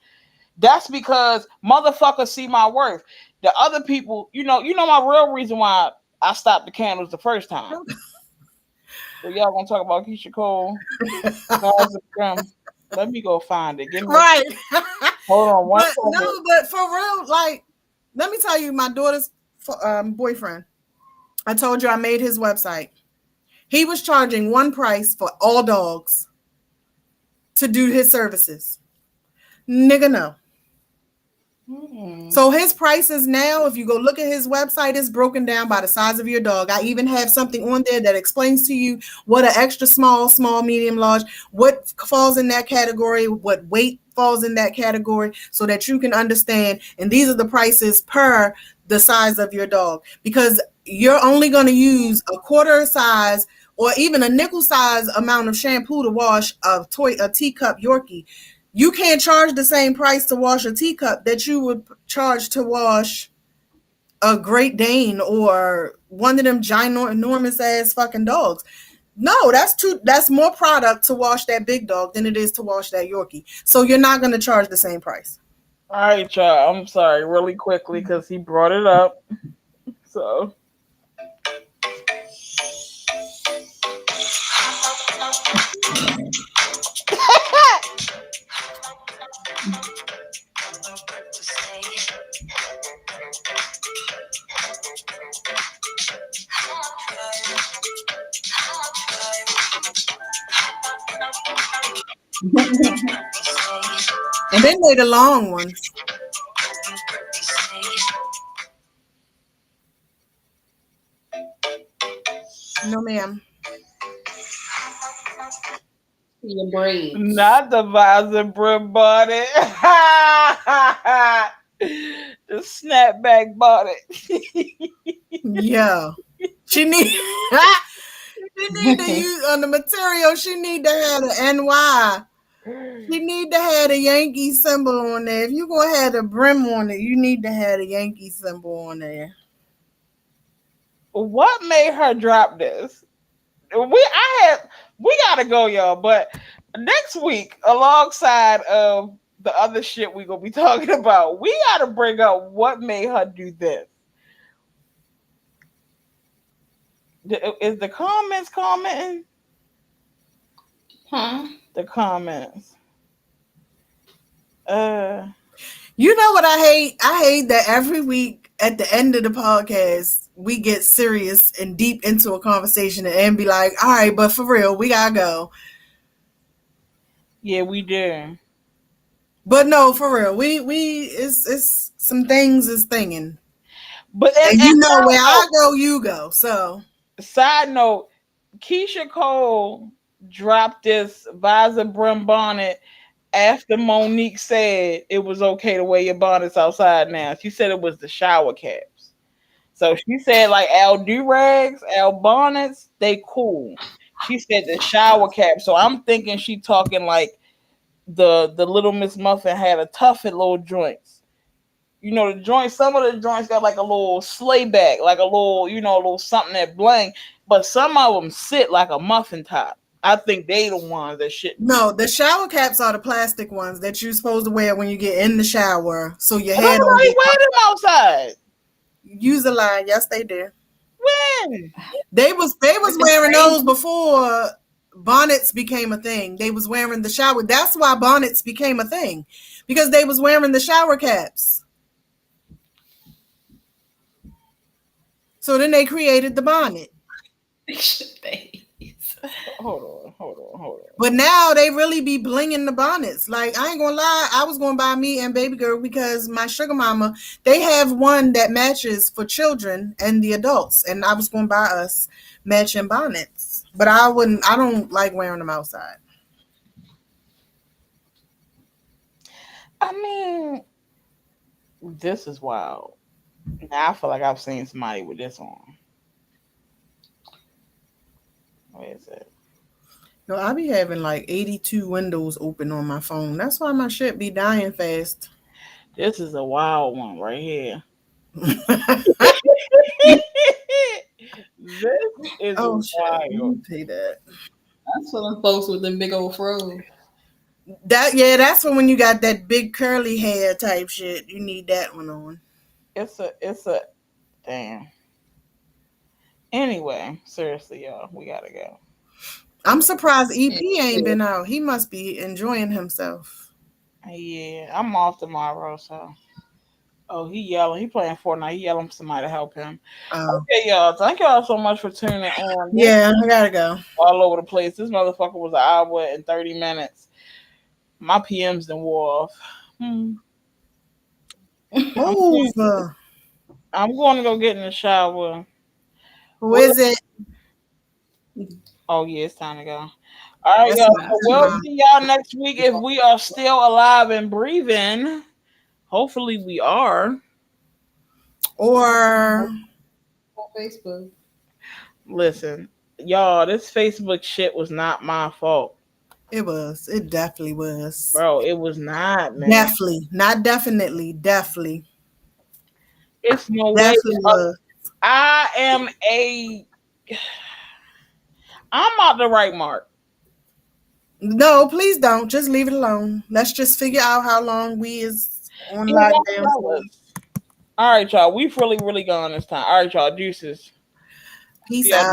That's because motherfuckers see my worth. The other people, you know my real reason why I stopped the candles the first time. So y'all gonna talk about Keisha Cole? Let me go find it. Give me right. Hold on one second. No, but for real, like, let me tell you, my daughter's boyfriend. I told you I made his website. He was charging one price for all dogs to do his services. Nigga, no. So his prices now, if you go look at his website, is broken down by the size of your dog. I even have something on there that explains to you what an extra small, medium, large, what falls in that category, what weight falls in that category, so that you can understand. And these are the prices per the size of your dog, because you're only going to use a quarter size or even a nickel size amount of shampoo to wash a teacup Yorkie. You can't charge the same price to wash a teacup that you would charge to wash a Great Dane or one of them ginormous ass fucking dogs. No, that's more product to wash that big dog than it is to wash that Yorkie. So you're not gonna charge the same price. All right, y'all. I'm sorry, really quickly, because he brought it up. So And they made the long ones. No, ma'am. Your braids. not the visor brim bonnet. The snapback bonnet. Yeah. She need she need to use on the material, she need to have the NY. She need to have the Yankee symbol on there. If you gonna have the brim on it, you need to have the Yankee symbol on there. What made her drop this? We gotta go, y'all. But next week, alongside of the other shit we gonna be talking about, we gotta bring up what made her do this. Is the comments commenting? Huh? The comments. You know what I hate? I hate that every week at the end of the podcast, we get serious and deep into a conversation and be like, all right, but for real, we gotta go. Yeah, we do. But no, for real, we it's some things is thinging. But And you know where I go, you go. So side note, Keisha Cole dropped this visor brim bonnet after Monique said it was okay to wear your bonnets outside now. She said it was the shower caps. So she said like our do-rags, our bonnets, they cool. She said the shower cap. So I'm thinking she talking like the Little Miss Muffin had a tough at little joints. You know, the joints, some of the joints got like a little sleigh back, like a little, a little something that bling, but some of them sit like a muffin top. I think they the ones that shit. no, the shower caps are the plastic ones that you're supposed to wear when you get in the shower, so your head don't Nobody get wear them outside. Use the line. Yes, they did. When? They was wearing those before bonnets became a thing. They was wearing the shower. That's why bonnets became a thing, because they was wearing the shower caps. So then they created the bonnet. Hold on. But now they really be blinging the bonnets. Like, I ain't gonna lie, I was gonna buy me and baby girl because my sugar mama, they have one that matches for children and the adults, and I was gonna buy us matching bonnets. But I don't like wearing them outside. I mean, this is wild. Now I feel like I've seen somebody with this on. Where is it? Yo, I be having like 82 windows open on my phone. That's why my shit be dying fast. This is a wild one right here. This is Oh shit! Let wild. me pay that. That's for them folks with them big old froze. That's when you got that big curly hair type shit. You need that one on. It's a damn. Anyway, seriously, y'all, we gotta go. I'm surprised EP ain't been out. He must be enjoying himself. Yeah, I'm off tomorrow, so. Oh, he yelling. He playing Fortnite. He yelling for somebody to help him. Okay, y'all. Thank y'all so much for tuning in. Yeah, I gotta go. All over the place. This motherfucker was an hour and 30 minutes. My PM's done wore off. Over. I'm going to go get in the shower. Who is it? Oh, yeah, it's time to go. All right, y'all. So we'll see y'all next week if we are still alive and breathing. Hopefully we are. Or On Facebook. Listen, y'all, this Facebook shit was not my fault. it was. It definitely was. Bro, it was not, man. Definitely. Not definitely. Definitely. It's no Definitely way. was. I'm out the right mark. No, please don't. Just leave it alone. Let's just figure out how long we is on You won't lockdown. tell us. All right, y'all. We've really gone this time. All right, y'all. Deuces. Peace See y'all out.